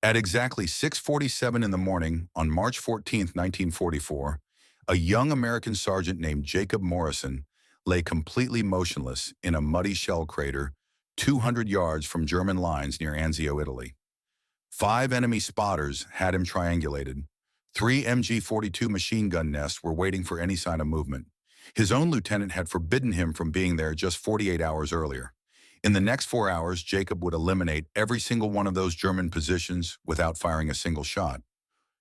At exactly 6:47 in the morning on March 14th, 1944, a young American sergeant named Jacob Morrison lay completely motionless in a muddy shell crater 200 yards from German lines near Anzio, Italy. 5 enemy spotters had him triangulated. 3 MG-42 machine gun nests were waiting for any sign of movement. His own lieutenant had forbidden him from being there just 48 hours earlier. In the next 4 hours, Jacob would eliminate every single one of those German positions without firing a single shot,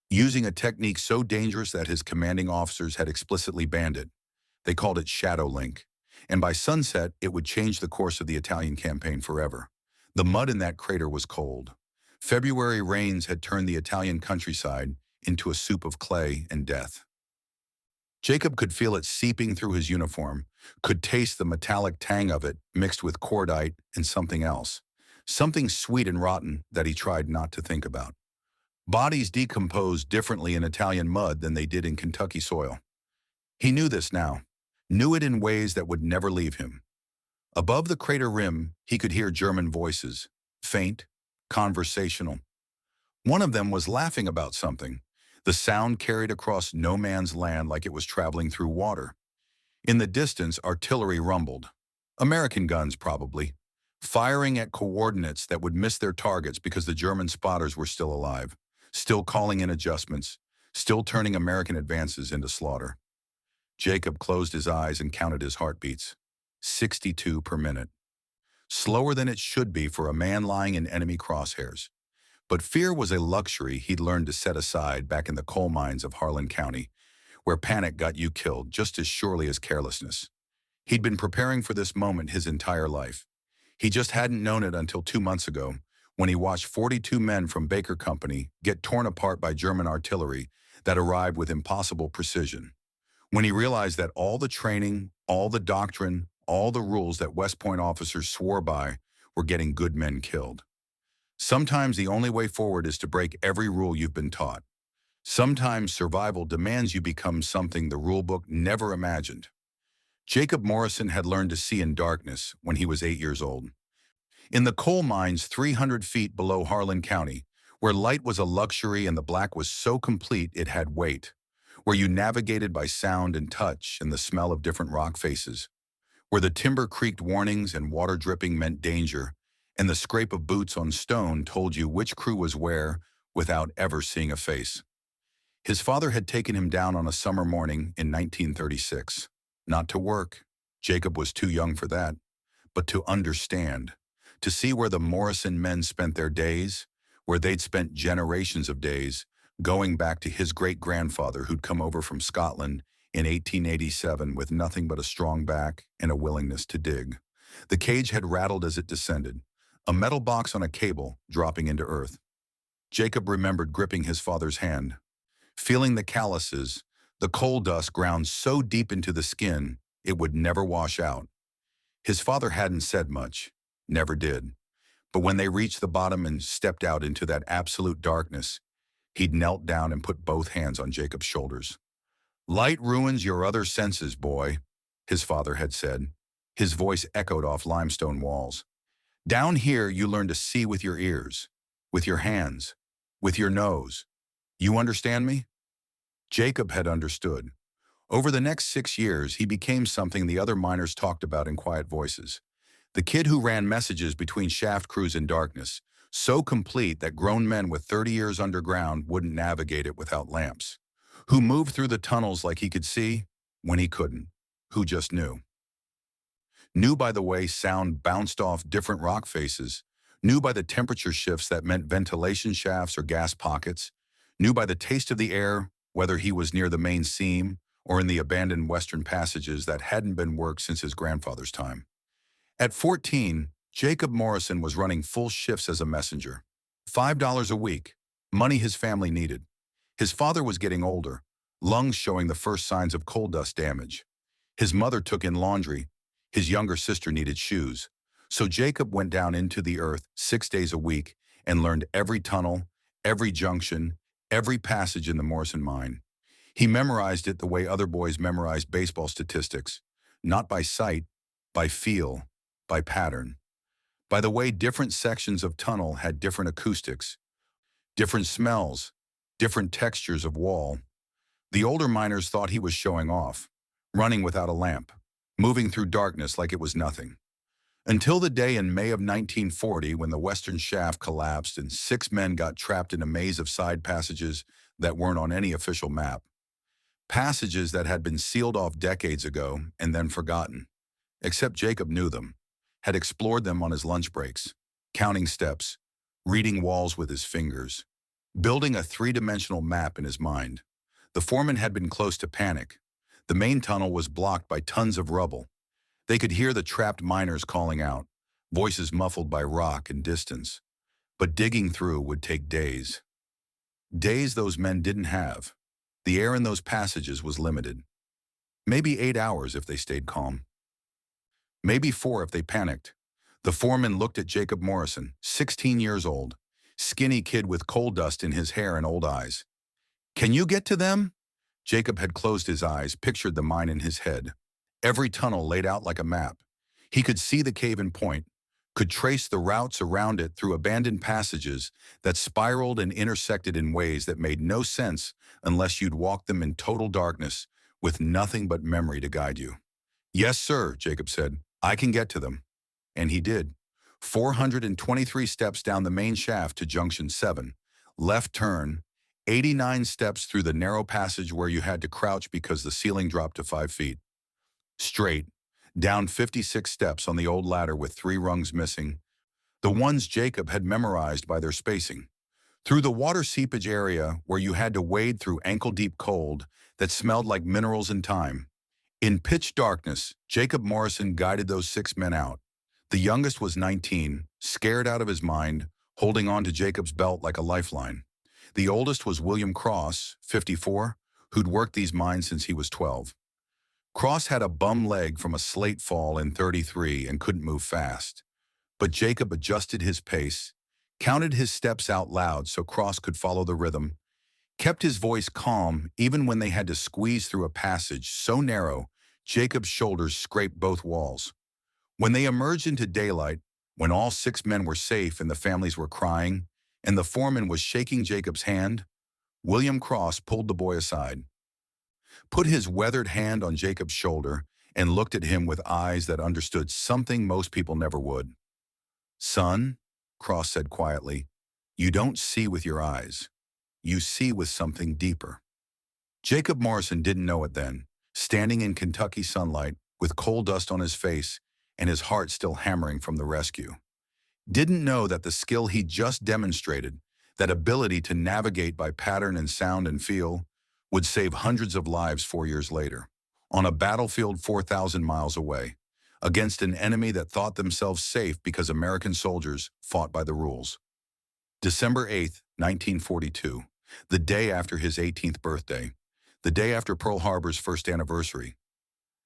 using a technique so dangerous that his commanding officers had explicitly banned it. They called it Shadow Link. And by sunset, it would change the course of the Italian campaign forever. The mud in that crater was cold. February rains had turned the Italian countryside into a soup of clay and death. Jacob could feel it seeping through his uniform, could taste the metallic tang of it mixed with cordite and something else, something sweet and rotten that he tried not to think about. Bodies decompose differently in Italian mud than they did in Kentucky soil. He knew this now, knew it in ways that would never leave him. Above the crater rim, he could hear German voices, faint, conversational. One of them was laughing about something. The sound carried across no man's land like it was traveling through water. In the distance, artillery rumbled. American guns, probably, firing at coordinates that would miss their targets because the German spotters were still alive, still calling in adjustments, still turning American advances into slaughter. Jacob closed his eyes and counted his heartbeats. 62 per minute. Slower than it should be for a man lying in enemy crosshairs. But fear was a luxury he'd learned to set aside back in the coal mines of Harlan County, where panic got you killed just as surely as carelessness. He'd been preparing for this moment his entire life. He just hadn't known it until 2 months ago, when he watched 42 men from Baker Company get torn apart by German artillery that arrived with impossible precision. When he realized that all the training, all the doctrine, all the rules that West Point officers swore by were getting good men killed. Sometimes the only way forward is to break every rule you've been taught. Sometimes survival demands you become something the rulebook never imagined. Jacob Morrison had learned to see in darkness when he was 8 years old. In the coal mines 300 feet below Harlan County, where light was a luxury and the black was so complete it had weight, where you navigated by sound and touch and the smell of different rock faces, where the timber creaked warnings and water dripping meant danger, and the scrape of boots on stone told you which crew was where without ever seeing a face. His father had taken him down on a summer morning in 1936. Not to work. Jacob was too young for that. But to understand. To see where the Morrison men spent their days, where they'd spent generations of days, going back to his great-grandfather who'd come over from Scotland in 1887 with nothing but a strong back and a willingness to dig. The cage had rattled as it descended, a metal box on a cable dropping into earth. Jacob remembered gripping his father's hand, feeling the calluses, the coal dust ground so deep into the skin it would never wash out. His father hadn't said much, never did. But when they reached the bottom and stepped out into that absolute darkness, he'd knelt down and put both hands on Jacob's shoulders. "Light ruins your other senses, boy," his father had said. His voice echoed off limestone walls. "Down here you learn to see with your ears, with your hands, with your nose. You understand me?" Jacob had understood. Over the next 6 years, he became something the other miners talked about in quiet voices. The kid who ran messages between shaft crews in darkness, so complete that grown men with 30 years underground wouldn't navigate it without lamps. Who moved through the tunnels like he could see when he couldn't. Who just knew. Knew by the way sound bounced off different rock faces, knew by the temperature shifts that meant ventilation shafts or gas pockets, knew by the taste of the air whether he was near the main seam or in the abandoned western passages that hadn't been worked since his grandfather's time. At 14, Jacob Morrison was running full shifts as a messenger. $5 a week, money his family needed. His father was getting older, lungs showing the first signs of coal dust damage. His mother took in laundry. His younger sister needed shoes. So Jacob went down into the earth 6 days a week and learned every tunnel, every junction, every passage in the Morrison mine. He memorized it the way other boys memorized baseball statistics, not by sight, by feel, by pattern, by the way different sections of tunnel had different acoustics, different smells, different textures of wall. The older miners thought he was showing off, running without a lamp, moving through darkness like it was nothing. Until the day in May of 1940 when the western shaft collapsed and 6 men got trapped in a maze of side passages that weren't on any official map. Passages that had been sealed off decades ago and then forgotten. Except Jacob knew them, had explored them on his lunch breaks, counting steps, reading walls with his fingers, building a three-dimensional map in his mind. The foreman had been close to panic. The main tunnel was blocked by tons of rubble. They could hear the trapped miners calling out, voices muffled by rock and distance. But digging through would take days. Days those men didn't have. The air in those passages was limited. Maybe 8 hours if they stayed calm. Maybe 4 if they panicked. The foreman looked at Jacob Morrison, 16 years old, skinny kid with coal dust in his hair and old eyes. "Can you get to them?" Jacob had closed his eyes, pictured the mine in his head. Every tunnel laid out like a map. He could see the cave in point, could trace the routes around it through abandoned passages that spiraled and intersected in ways that made no sense unless you'd walked them in total darkness with nothing but memory to guide you. "Yes, sir," Jacob said. "I can get to them." And he did. 423 steps down the main shaft to Junction 7, left turn, 89 steps through the narrow passage where you had to crouch because the ceiling dropped to 5 feet. Straight, down 56 steps on the old ladder with 3 rungs missing, the ones Jacob had memorized by their spacing. Through the water seepage area where you had to wade through ankle-deep cold that smelled like minerals and time. In pitch darkness, Jacob Morrison guided those 6 men out. The youngest was 19, scared out of his mind, holding on to Jacob's belt like a lifeline. The oldest was William Cross, 54, who'd worked these mines since he was 12. Cross had a bum leg from a slate fall in 33 and couldn't move fast. But Jacob adjusted his pace, counted his steps out loud so Cross could follow the rhythm, kept his voice calm even when they had to squeeze through a passage so narrow Jacob's shoulders scraped both walls. When they emerged into daylight, when all 6 men were safe and the families were crying, and the foreman was shaking Jacob's hand, William Cross pulled the boy aside, put his weathered hand on Jacob's shoulder, and looked at him with eyes that understood something most people never would. "Son," Cross said quietly, "you don't see with your eyes. You see with something deeper." Jacob Morrison didn't know it then, standing in Kentucky sunlight with coal dust on his face and his heart still hammering from the rescue. Didn't know that the skill he just demonstrated, that ability to navigate by pattern and sound and feel, would save hundreds of lives 4 years later, on a battlefield 4,000 miles away, against an enemy that thought themselves safe because American soldiers fought by the rules. December 8, 1942, the day after his 18th birthday, the day after Pearl Harbor's first anniversary.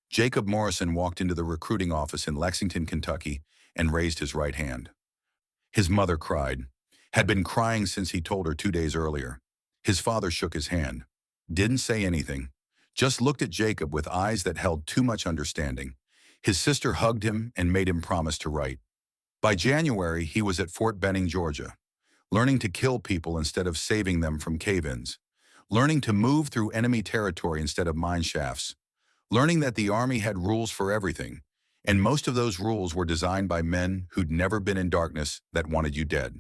Jacob Morrison walked into the recruiting office in Lexington, Kentucky, and raised his right hand. His mother cried, had been crying since he told her 2 days earlier. His father shook his hand, didn't say anything, just looked at Jacob with eyes that held too much understanding. His sister hugged him and made him promise to write. By January, he was at Fort Benning, Georgia, learning to kill people instead of saving them from cave-ins, learning to move through enemy territory instead of mine shafts, learning that the Army had rules for everything, and most of those rules were designed by men who'd never been in darkness that wanted you dead.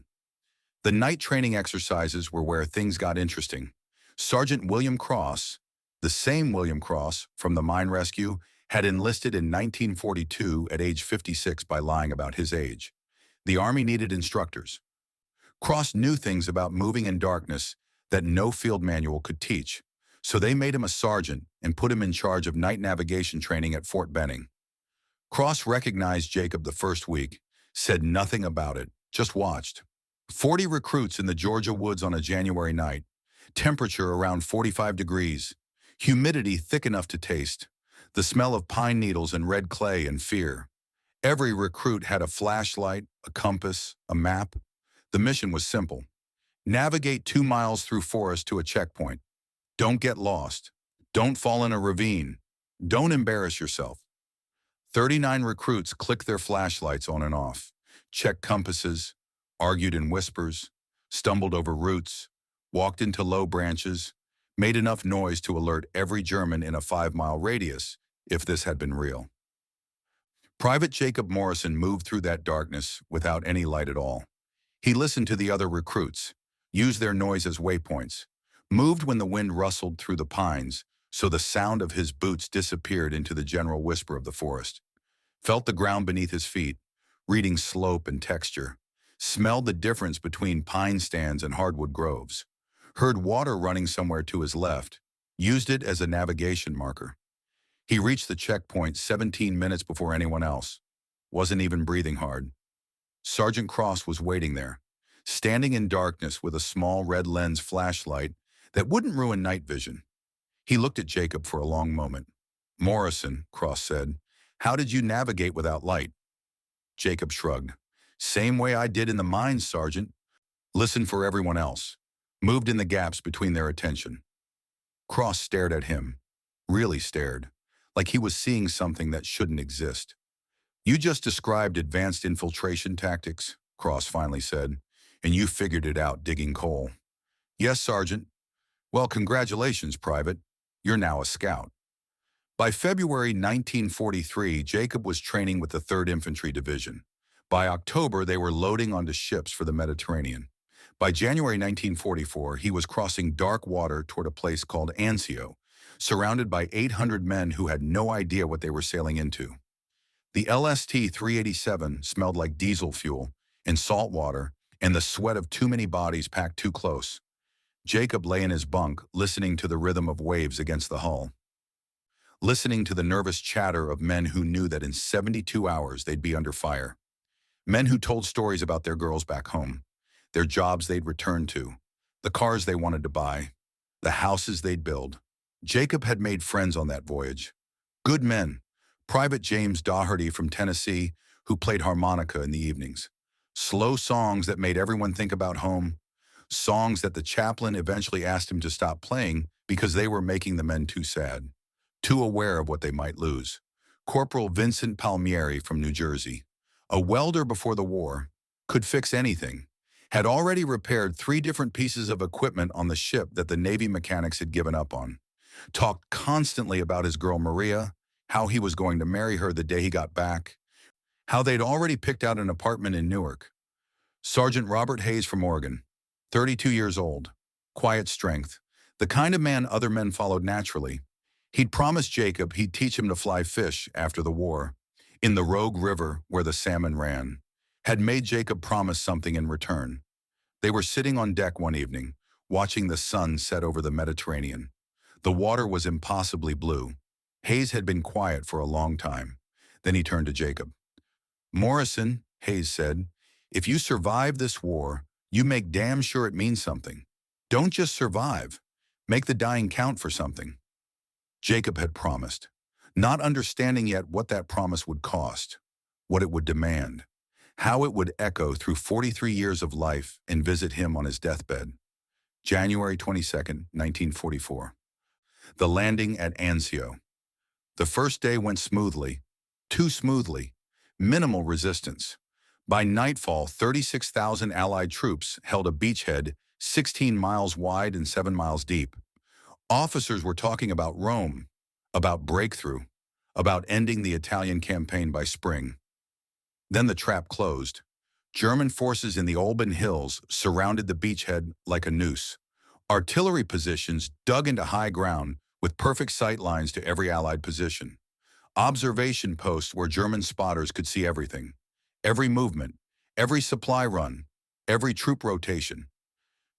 The night training exercises were where things got interesting. Sergeant William Cross, the same William Cross from the mine rescue, had enlisted in 1942 at age 56 by lying about his age. The Army needed instructors. Cross knew things about moving in darkness that no field manual could teach, so they made him a sergeant and put him in charge of night navigation training at Fort Benning. Cross recognized Jacob the first week, said nothing about it, just watched. 40 recruits in the Georgia woods on a January night, temperature around 45 degrees, humidity thick enough to taste, the smell of pine needles and red clay and fear. Every recruit had a flashlight, a compass, a map. The mission was simple. Navigate 2 miles through forest to a checkpoint. Don't get lost. Don't fall in a ravine. Don't embarrass yourself. 39 recruits clicked their flashlights on and off, checked compasses, argued in whispers, stumbled over roots, walked into low branches, made enough noise to alert every German in a 5-mile radius, if this had been real. Private Jacob Morrison moved through that darkness without any light at all. He listened to the other recruits, used their noise as waypoints, moved when the wind rustled through the pines so the sound of his boots disappeared into the general whisper of the forest, felt the ground beneath his feet, reading slope and texture, smelled the difference between pine stands and hardwood groves, heard water running somewhere to his left, used it as a navigation marker. He reached the checkpoint 17 minutes before anyone else, wasn't even breathing hard. Sergeant Cross was waiting there, standing in darkness with a small red lens flashlight that wouldn't ruin night vision. He looked at Jacob for a long moment. "Morrison," Cross said, "how did you navigate without light?" Jacob shrugged. "Same way I did in the mines, Sergeant. Listened for everyone else. Moved in the gaps between their attention." Cross stared at him, really stared, like he was seeing something that shouldn't exist. "You just described advanced infiltration tactics," Cross finally said, "and you figured it out digging coal." "Yes, Sergeant." "Well, congratulations, Private. You're now a scout." By February 1943, Jacob was training with the 3rd Infantry Division. By October, they were loading onto ships for the Mediterranean. By January 1944, he was crossing dark water toward a place called Anzio, surrounded by 800 men who had no idea what they were sailing into. The LST-387 smelled like diesel fuel and salt water and the sweat of too many bodies packed too close. Jacob lay in his bunk, listening to the rhythm of waves against the hull, listening to the nervous chatter of men who knew that in 72 hours they'd be under fire. Men who told stories about their girls back home, their jobs they'd return to, the cars they wanted to buy, the houses they'd build. Jacob had made friends on that voyage. Good men. Private James Daugherty from Tennessee, who played harmonica in the evenings. Slow songs that made everyone think about home. Songs that the chaplain eventually asked him to stop playing because they were making the men too sad, too aware of what they might lose. Corporal Vincent Palmieri from New Jersey, a welder before the war, could fix anything, had already repaired 3 different pieces of equipment on the ship that the Navy mechanics had given up on, talked constantly about his girl Maria, how he was going to marry her the day he got back, how they'd already picked out an apartment in Newark. Sergeant Robert Hayes from Oregon, 32 years old, quiet strength, the kind of man other men followed naturally. He'd promised Jacob he'd teach him to fly fish after the war, in the Rogue River where the salmon ran, had made Jacob promise something in return. They were sitting on deck one evening, watching the sun set over the Mediterranean. The water was impossibly blue. Hayes had been quiet for a long time. Then he turned to Jacob. "Morrison," Hayes said, "if you survive this war, you make damn sure it means something. Don't just survive. Make the dying count for something." Jacob had promised, not understanding yet what that promise would cost, what it would demand, how it would echo through 43 years of life and visit him on his deathbed. January 22nd, 1944. The landing at Anzio. The first day went smoothly, too smoothly, minimal resistance. By nightfall, 36,000 Allied troops held a beachhead 16 miles wide and 7 miles deep. Officers were talking about Rome, about breakthrough, about ending the Italian campaign by spring. Then the trap closed. German forces in the Olben Hills surrounded the beachhead like a noose. Artillery positions dug into high ground with perfect sight lines to every Allied position. Observation posts where German spotters could see everything, every movement, every supply run, every troop rotation.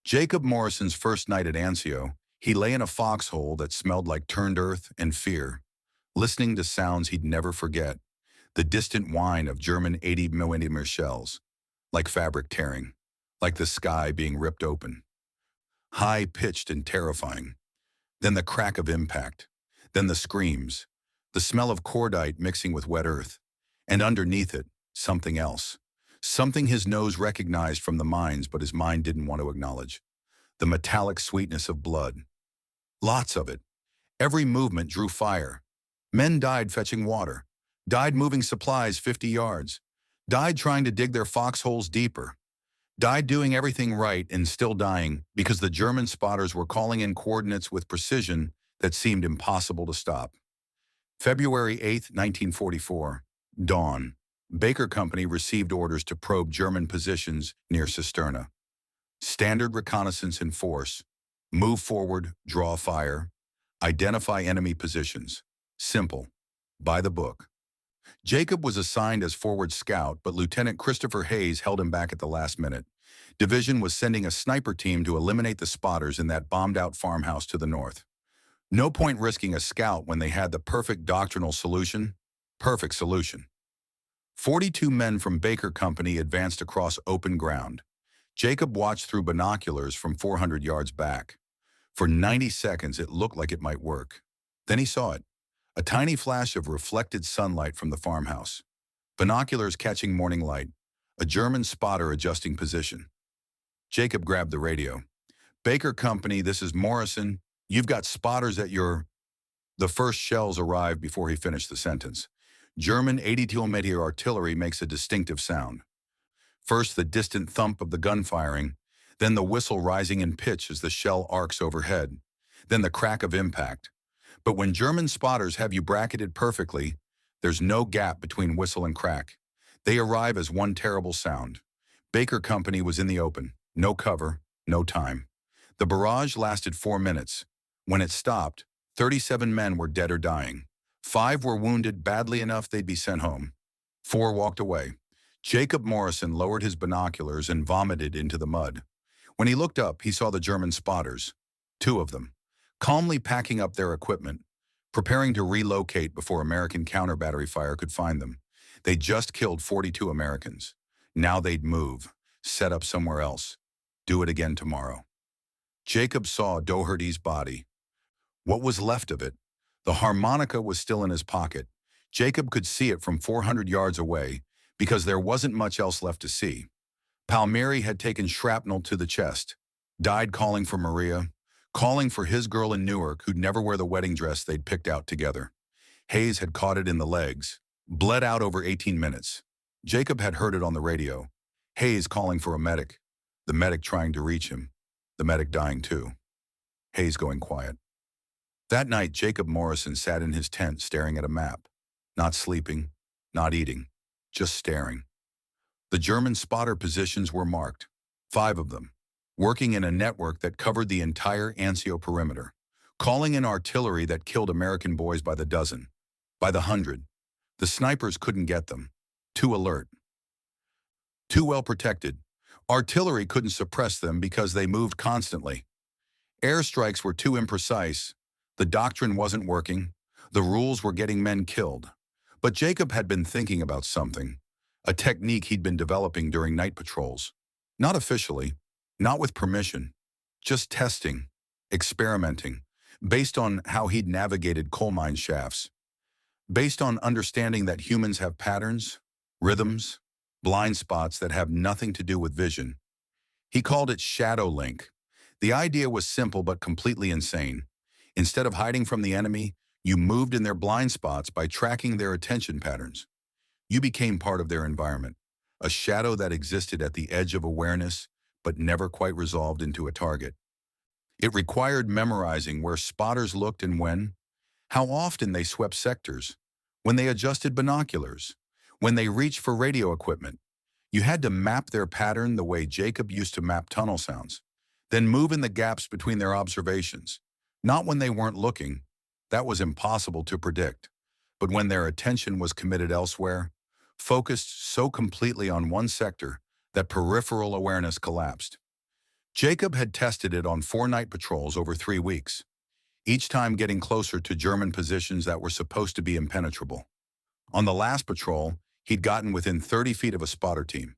Jacob Morrison's first night at Anzio, he lay in a foxhole that smelled like turned earth and fear, listening to sounds he'd never forget, the distant whine of German 80mm shells, like fabric tearing, like the sky being ripped open. High-pitched and terrifying. Then the crack of impact, then the screams, the smell of cordite mixing with wet earth, and underneath it, something else. Something his nose recognized from the mines but his mind didn't want to acknowledge. The metallic sweetness of blood. Lots of it. Every movement drew fire. Men died fetching water, died moving supplies 50 yards, died trying to dig their foxholes deeper, Died doing everything right and still dying because the German spotters were calling in coordinates with precision that seemed impossible to stop. February 8, 1944. Dawn. Baker Company received orders to probe German positions near Cisterna. Standard reconnaissance in force. Move forward, draw fire. Identify enemy positions. Simple. By the book. Jacob was assigned as forward scout, but Lieutenant Christopher Hayes held him back at the last minute. Division was sending a sniper team to eliminate the spotters in that bombed-out farmhouse to the north. No point risking a scout when they had the perfect doctrinal solution. Perfect solution. 42 men from Baker Company advanced across open ground. Jacob watched through binoculars from 400 yards back. For 90 seconds, it looked like it might work. Then he saw it. A tiny flash of reflected sunlight from the farmhouse. Binoculars catching morning light. A German spotter adjusting position. Jacob grabbed the radio. Baker Company, this is Morrison. You've got spotters at your... The first shells arrived before he finished the sentence. German 80-mm artillery makes a distinctive sound. First, the distant thump of the gun firing, then the whistle rising in pitch as the shell arcs overhead, then the crack of impact. But when German spotters have you bracketed perfectly, there's no gap between whistle and crack. They arrive as one terrible sound. Baker Company was in the open. No cover, no time. The barrage lasted 4 minutes. When it stopped, 37 men were dead or dying. 5 were wounded badly enough they'd be sent home. 4 walked away. Jacob Morrison lowered his binoculars and vomited into the mud. When he looked up, he saw the German spotters, 2 of them, calmly packing up their equipment, preparing to relocate before American counter-battery fire could find them. They'd just killed 42 Americans. Now they'd move, set up somewhere else, do it again tomorrow. Jacob saw Doherty's body. What was left of it? The harmonica was still in his pocket. Jacob could see it from 400 yards away because there wasn't much else left to see. Palmieri had taken shrapnel to the chest, died calling for Maria, calling for his girl in Newark who'd never wear the wedding dress they'd picked out together. Hayes had caught it in the legs, bled out over 18 minutes. Jacob had heard it on the radio. Hayes calling for a medic, the medic trying to reach him, the medic dying too. Hayes going quiet. That night, Jacob Morrison sat in his tent staring at a map, not sleeping, not eating, just staring. The German spotter positions were marked, 5 of them, working in a network that covered the entire Anzio perimeter, calling in artillery that killed American boys by the dozen, by the hundred. The snipers couldn't get them. Too alert. Too well protected. Artillery couldn't suppress them because they moved constantly. Airstrikes were too imprecise. The doctrine wasn't working. The rules were getting men killed. But Jacob had been thinking about something, a technique he'd been developing during night patrols. Not officially, not with permission, just testing, experimenting, based on how he'd navigated coal mine shafts, based on understanding that humans have patterns, rhythms, blind spots that have nothing to do with vision. He called it shadow link. The idea was simple but completely insane. Instead of hiding from the enemy, you moved in their blind spots by tracking their attention patterns. You became part of their environment, a shadow that existed at the edge of awareness but never quite resolved into a target. It required memorizing where spotters looked and when, how often they swept sectors, when they adjusted binoculars, when they reached for radio equipment. You had to map their pattern the way Jacob used to map tunnel sounds, then move in the gaps between their observations. Not when they weren't looking. That was impossible to predict. But when their attention was committed elsewhere, focused so completely on one sector that peripheral awareness collapsed. Jacob had tested it on 4 night patrols over 3 weeks, each time getting closer to German positions that were supposed to be impenetrable. On the last patrol, he'd gotten within 30 feet of a spotter team,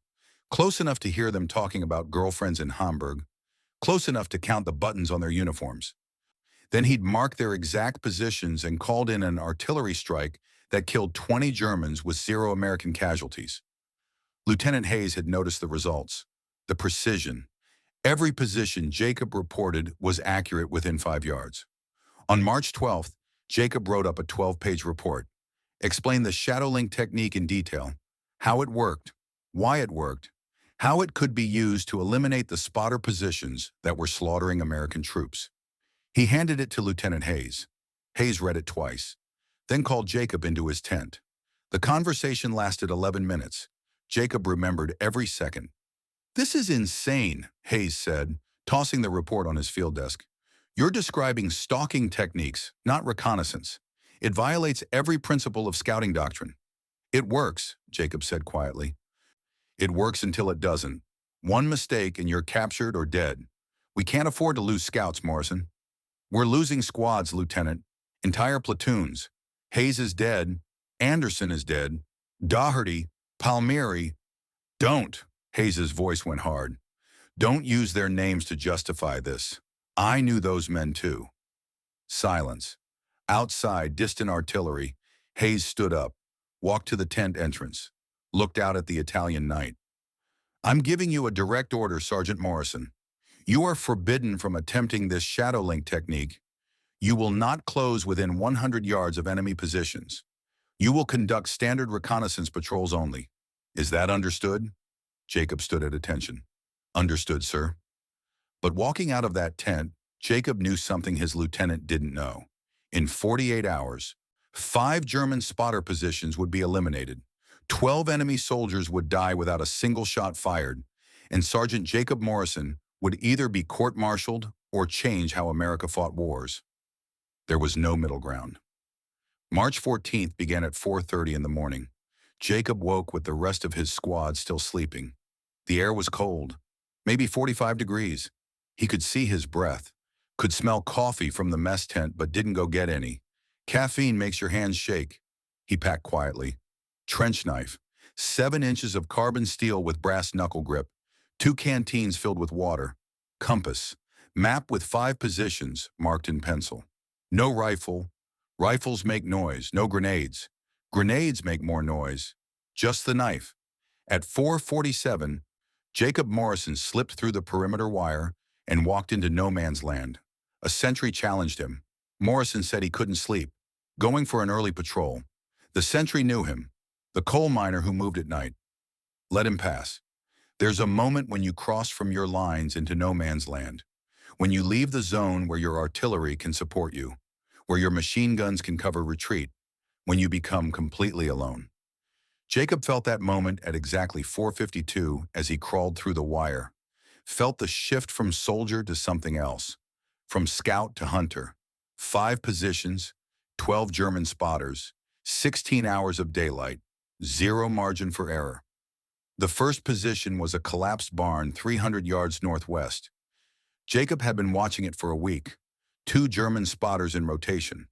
close enough to hear them talking about girlfriends in Hamburg, close enough to count the buttons on their uniforms. Then he'd marked their exact positions and called in an artillery strike that killed 20 Germans with 0 American casualties. Lieutenant Hayes had noticed the results, the precision. Every position Jacob reported was accurate within 5 yards. On March 12th, Jacob wrote up a 12-page report, explained the shadow link technique in detail, how it worked, why it worked, how it could be used to eliminate the spotter positions that were slaughtering American troops. He handed it to Lieutenant Hayes. Hayes read it twice, then called Jacob into his tent. The conversation lasted 11 minutes. Jacob remembered every second. "This is insane," Hayes said, tossing the report on his field desk. "You're describing stalking techniques, not reconnaissance. It violates every principle of scouting doctrine." "It works," Jacob said quietly. "It works until it doesn't. One mistake and you're captured or dead. We can't afford to lose scouts, Morrison." "We're losing squads, Lieutenant. Entire platoons. Hayes is dead. Anderson is dead. Doherty, Palmieri." "Don't." Hayes's voice went hard. "Don't use their names to justify this. I knew those men too." Silence. Outside, distant artillery. Hayes stood up, walked to the tent entrance, looked out at the Italian night. "I'm giving you a direct order, Sergeant Morrison. You are forbidden from attempting this shadow link technique. You will not close within 100 yards of enemy positions. You will conduct standard reconnaissance patrols only. Is that understood?" Jacob stood at attention. "Understood, sir." But walking out of that tent, Jacob knew something his lieutenant didn't know. In 48 hours, 5 German spotter positions would be eliminated. 12 enemy soldiers would die without a single shot fired, and Sergeant Jacob Morrison would either be court-martialed or change how America fought wars. There was no middle ground. March 14th began at 4:30 in the morning. Jacob woke with the rest of his squad still sleeping. The air was cold, maybe 45 degrees. He could see his breath, could smell coffee from the mess tent but didn't go get any. Caffeine makes your hands shake. He packed quietly. Trench knife, 7 inches of carbon steel with brass knuckle grip, 2 canteens filled with water, compass, map with 5 positions marked in pencil. No rifle. Rifles make noise. No grenades. Grenades make more noise. Just the knife. At 4:47, Jacob Morrison slipped through the perimeter wire and walked into no man's land. A sentry challenged him. Morrison said he couldn't sleep, going for an early patrol. The sentry knew him, the coal miner who moved at night. Let him pass. There's a moment when you cross from your lines into no man's land, when you leave the zone where your artillery can support you, where your machine guns can cover retreat, when you become completely alone. Jacob felt that moment at exactly 4:52 as he crawled through the wire, felt the shift from soldier to something else, from scout to hunter. 5 positions, 12 German spotters, 16 hours of daylight, 0 margin for error. The first position was a collapsed barn 300 yards northwest. Jacob had been watching it for a week, 2 German spotters in rotation.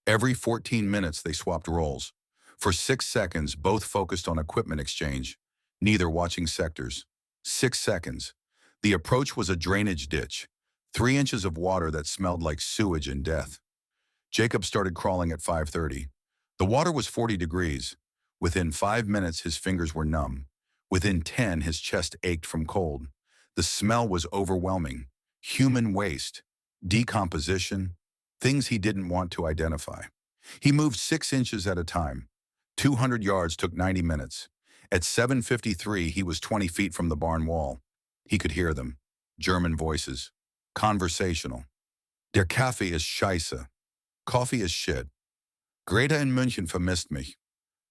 Every 14 minutes they swapped roles. For 6 seconds, both focused on equipment exchange, neither watching sectors. 6 seconds. The approach was a drainage ditch, 3 inches of water that smelled like sewage and death. Jacob started crawling at 5:30. The water was 40 degrees. Within 5 minutes, his fingers were numb. Within 10, his chest ached from cold. The smell was overwhelming. Human waste, decomposition, things he didn't want to identify. He moved 6 inches at a time. 200 yards took 90 minutes. At 7:53, he was 20 feet from the barn wall. He could hear them. German voices. Conversational. "Der Kaffee ist scheiße." Coffee is shit. "Greta in München vermisst mich."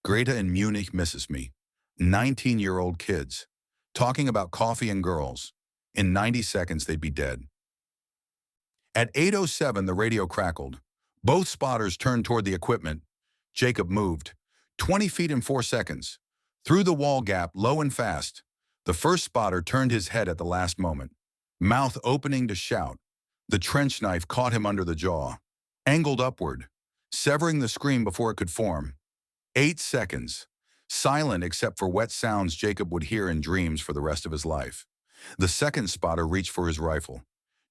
Greta in Munich misses me. 19-year-old kids. Talking about coffee and girls. In 90 seconds, they'd be dead. At 8:07, the radio crackled. Both spotters turned toward the equipment. Jacob moved. 20 feet in 4 seconds. Through the wall gap, low and fast. The first spotter turned his head at the last moment, mouth opening to shout. The trench knife caught him under the jaw, angled upward, severing the screen before it could form. 8 seconds. Silent except for wet sounds Jacob would hear in dreams for the rest of his life. The second spotter reached for his rifle.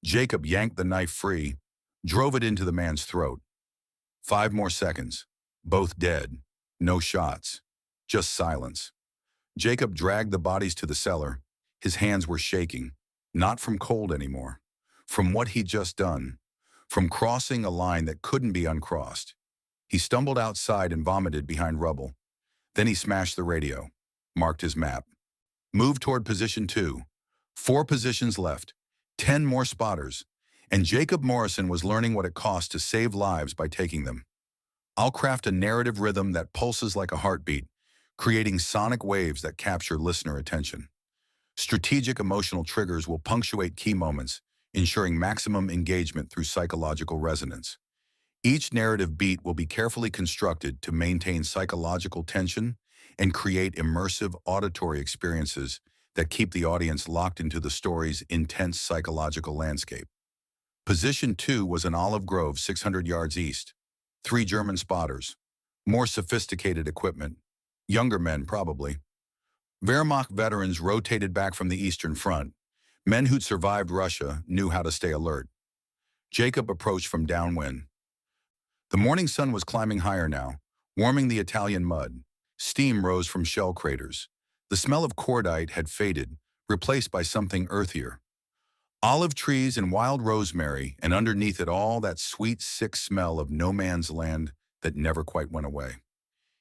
Jacob yanked the knife free, drove it into the man's throat. 5 more seconds. Both dead. No shots. Just silence. Jacob dragged the bodies to the cellar. His hands were shaking, not from cold anymore, from what he'd just done, from crossing a line that couldn't be uncrossed. He stumbled outside and vomited behind rubble. Then he smashed the radio, marked his map. Move toward position 2. 4 positions left. 10 more spotters. And Jacob Morrison was learning what it cost to save lives by taking them. I'll craft a narrative rhythm that pulses like a heartbeat, creating sonic waves that capture listener attention. Strategic emotional triggers will punctuate key moments, ensuring maximum engagement through psychological resonance. Each narrative beat will be carefully constructed to maintain psychological tension and create immersive auditory experiences that keep the audience locked into the story's intense psychological landscape. Position 2 was an olive grove 600 yards east. 3 German spotters. More sophisticated equipment. Younger men, probably. Wehrmacht veterans rotated back from the Eastern Front. Men who'd survived Russia knew how to stay alert. Jacob approached from downwind. The morning sun was climbing higher now, warming the Italian mud. Steam rose from shell craters. The smell of cordite had faded, replaced by something earthier. Olive trees and wild rosemary, and underneath it all that sweet, sick smell of no man's land that never quite went away.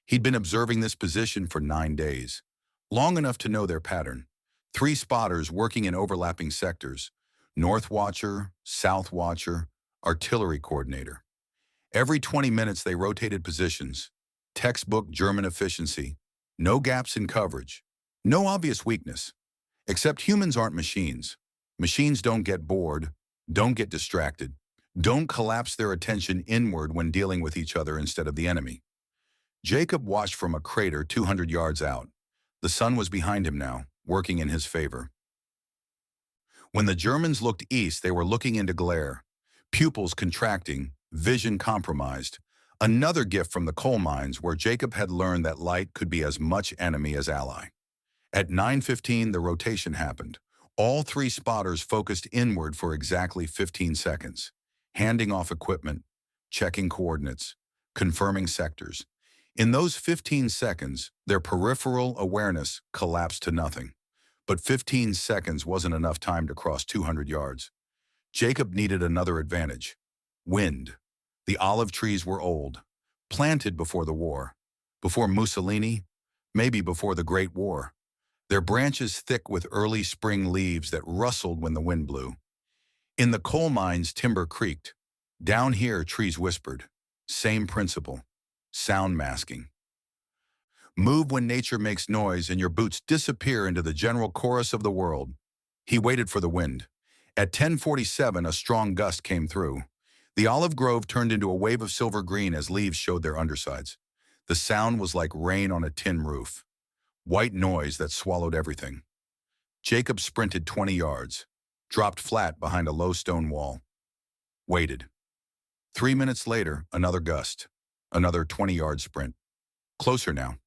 He'd been observing this position for 9 days, long enough to know their pattern. 3 spotters working in overlapping sectors: North Watcher, South Watcher, Artillery Coordinator. Every 20 minutes they rotated positions. Textbook German efficiency. No gaps in coverage. No obvious weakness. Except humans aren't machines. Machines don't get bored, don't get distracted, don't collapse their attention inward when dealing with each other instead of the enemy. Jacob watched from a crater 200 yards out. The sun was behind him now, working in his favor. When the Germans looked east, they were looking into glare, pupils contracting, vision compromised. Another gift from the coal mines where Jacob had learned that light could be as much enemy as ally. At 9:15, the rotation happened. All 3 spotters focused inward for exactly 15 seconds, handing off equipment, checking coordinates, confirming sectors. In those 15 seconds, their peripheral awareness collapsed to nothing. But 15 seconds wasn't enough time to cross 200 yards. Jacob needed another advantage: wind. The olive trees were old, planted before the war, before Mussolini, maybe before the Great War. Their branches thick with early spring leaves that rustled when the wind blew. In the coal mines, timber creaked. Down here, trees whispered. Same principle. Sound masking. Move when nature makes noise and your boots disappear into the general chorus of the world. He waited for the wind. At 10:47, a strong gust came through. The olive grove turned into a wave of silver green as leaves showed their undersides. The sound was like rain on a tin roof. White noise that swallowed everything. Jacob sprinted 20 yards, dropped flat behind a low stone wall. Waited. 3 minutes later, another gust. Another 20-yard sprint. Closer now.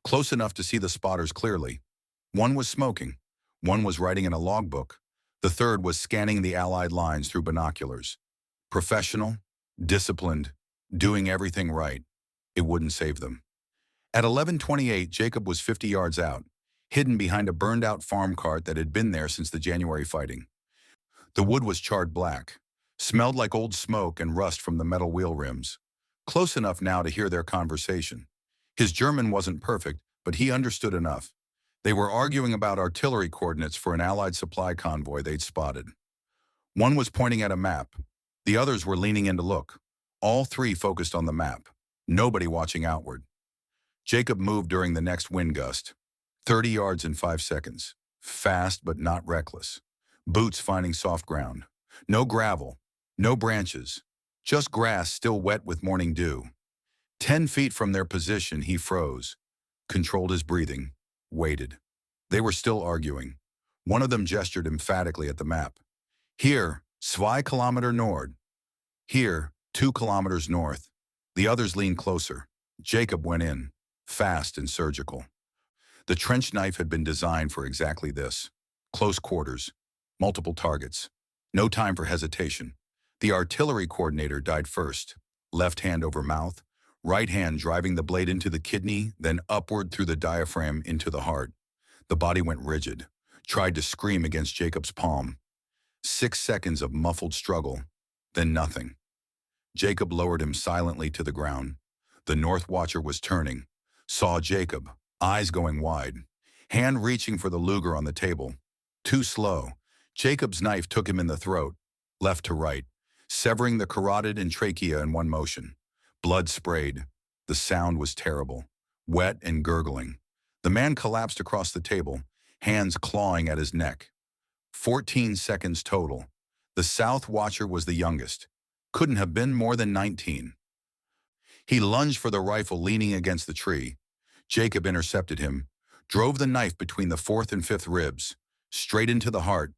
Close enough to see the spotters clearly. One was smoking. One was writing in a logbook. The third was scanning the Allied lines through binoculars. Professional, disciplined, doing everything right. It wouldn't save them. At 11:28, Jacob was 50 yards out, hidden behind a burned-out farm cart that had been there since the January fighting. The wood was charred black, smelled like old smoke and rust from the metal wheel rims. Close enough now to hear their conversation. His German wasn't perfect, but he understood enough. They were arguing about artillery coordinates for an Allied supply convoy they'd spotted. One was pointing at a map. The others were leaning in to look. All 3 focused on the map, nobody watching outward. Jacob moved during the next wind gust. 30 yards in 5 seconds. Fast but not reckless. Boots finding soft ground. No gravel. No branches. Just grass still wet with morning dew. 10 feet from their position, he froze. Controlled his breathing. Waited. They were still arguing. One of them gestured emphatically at the map. Here, 2 Kilometer Nord. Here, 2 kilometers north. The others leaned closer. Jacob went in. Fast and surgical. The trench knife had been designed for exactly this. Close quarters, multiple targets. No time for hesitation. The artillery coordinator died first. Left hand over mouth, right hand driving the blade into the kidney, then upward through the diaphragm into the heart. The body went rigid, tried to scream against Jacob's palm. 6 seconds of muffled struggle, then nothing. Jacob lowered him silently to the ground. The North Watcher was turning. Saw Jacob, eyes going wide. hand reaching for the Luger on the table. Too slow. Jacob's knife took him in the throat, left to right, severing the carotid and trachea in one motion. Blood sprayed. The sound was terrible, wet and gurgling. The man collapsed across the table, hands clawing at his neck. 14 seconds total. The South Watcher was the youngest. Couldn't have been more than 19. He lunged for the rifle leaning against the tree. Jacob intercepted him, drove the knife between the fourth and fifth ribs, straight into the heart,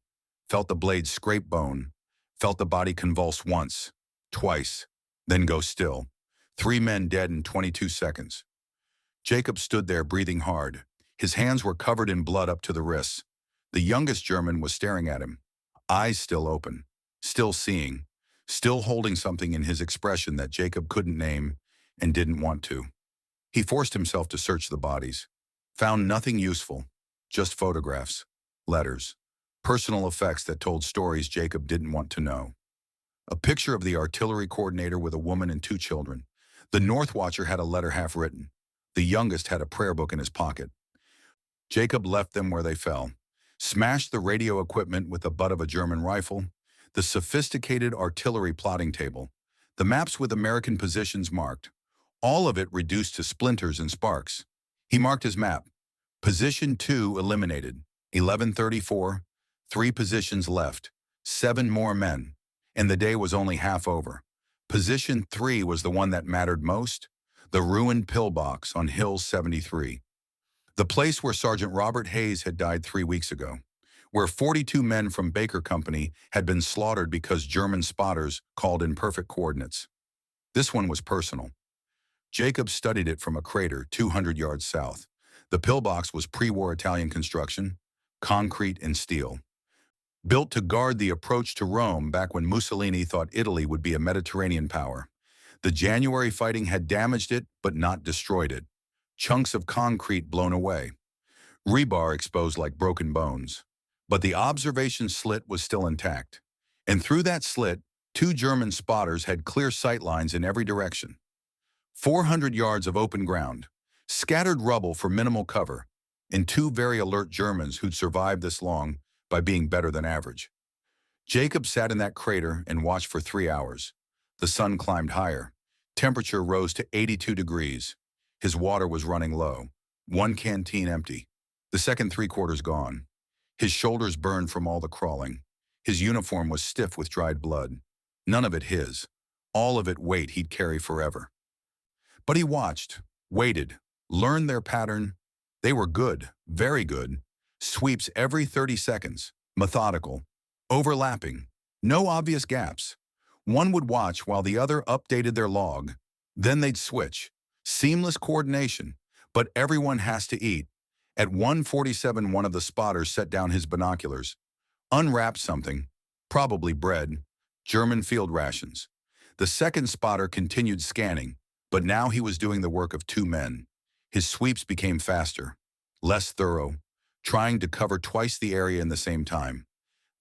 felt the blade scrape bone, felt the body convulse once, twice, then go still. 3 men dead in 22 seconds. Jacob stood there breathing hard. His hands were covered in blood up to the wrists. The youngest German was staring at him, eyes still open, still seeing, still holding something in his expression that Jacob couldn't name and didn't want to. He forced himself to search the bodies, found nothing useful, just photographs, letters, personal effects that told stories Jacob didn't want to know. A picture of the artillery coordinator with a woman and 2 children. The North Watcher had a letter half written. The youngest had a prayer book in his pocket. Jacob left them where they fell, smashed the radio equipment with the butt of a German rifle, the sophisticated artillery plotting table, the maps with American positions marked, all of it reduced to splinters and sparks. He marked his map. Position 2 eliminated, 11:34, 3 positions left, 7 more men, and the day was only half over. Position 3 was the one that mattered most, the ruined pillbox on Hill 73. The place where Sergeant Robert Hayes had died 3 weeks ago, where 42 men from Baker Company had been slaughtered because German spotters called in perfect coordinates. This one was personal. Jacob studied it from a crater 200 yards south. The pillbox was pre-war Italian construction, concrete and steel, built to guard the approach to Rome back when Mussolini thought Italy would be a Mediterranean power. The January fighting had damaged it, but not destroyed it. Chunks of concrete blown away. Rebar exposed like broken bones. But the observation slit was still intact. And through that slit, 2 German spotters had clear sight lines in every direction. 400 yards of open ground, scattered rubble for minimal cover, and 2 very alert Germans who'd survived this long by being better than average. Jacob sat in that crater and watched for 3 hours. The sun climbed higher. Temperature rose to 82 degrees. His water was running low. 1 canteen empty. The second 3/4 gone. His shoulders burned from all the crawling. His uniform was stiff with dried blood. None of it his. All of it weight he'd carry forever. But he watched, waited, learned their pattern. They were good, very good. Sweeps every 30 seconds, methodical, overlapping, no obvious gaps. One would watch while the other updated their log. Then they'd switch. Seamless coordination, but everyone has to eat. At 1:47, one of the spotters set down his binoculars, unwrapped something, probably bread, German field rations. The second spotter continued scanning, but now he was doing the work of 2 men. His sweeps became faster, less thorough, trying to cover twice the area in the same time.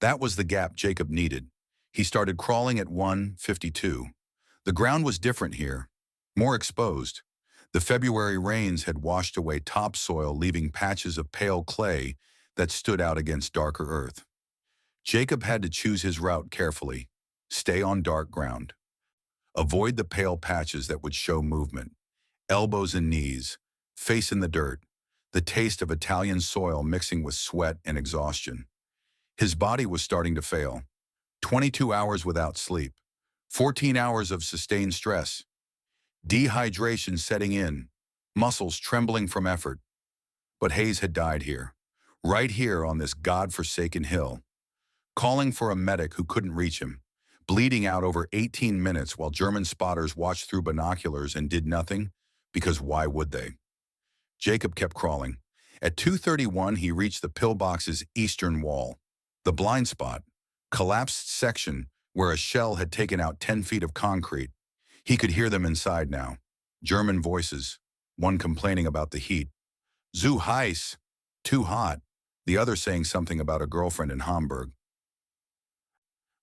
That was the gap Jacob needed. He started crawling at 1:52. The ground was different here, more exposed. The February rains had washed away topsoil, leaving patches of pale clay that stood out against darker earth. Jacob had to choose his route carefully, stay on dark ground. Avoid the pale patches that would show movement. Elbows and knees, face in the dirt, the taste of Italian soil mixing with sweat and exhaustion. His body was starting to fail. 22 hours without sleep, 14 hours of sustained stress, dehydration setting in, muscles trembling from effort. But Hayes had died here, right here on this God-forsaken hill, calling for a medic who couldn't reach him, bleeding out over 18 minutes while German spotters watched through binoculars and did nothing, because why would they? Jacob kept crawling. At 2:31, he reached the pillbox's eastern wall, the blind spot, collapsed section where a shell had taken out 10 feet of concrete. He could hear them inside now. German voices, one complaining about the heat. Zu heiß, too hot. The other saying something about a girlfriend in Hamburg.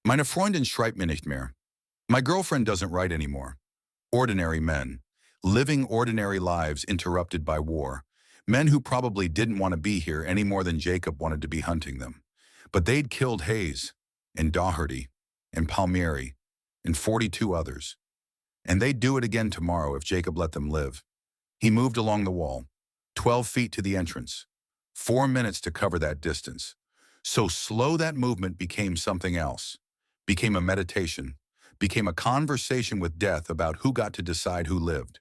Meine Freundin schreibt mir nicht mehr. My girlfriend doesn't write anymore. Ordinary men, living ordinary lives interrupted by war. Men who probably didn't want to be here any more than Jacob wanted to be hunting them. But they'd killed Hayes and Doherty and Palmieri and 42 others. And they'd do it again tomorrow if Jacob let them live. He moved along the wall, 12 feet to the entrance. 4 minutes to cover that distance. So slow that movement became something else. Became a meditation. Became a conversation with death about who got to decide who lived.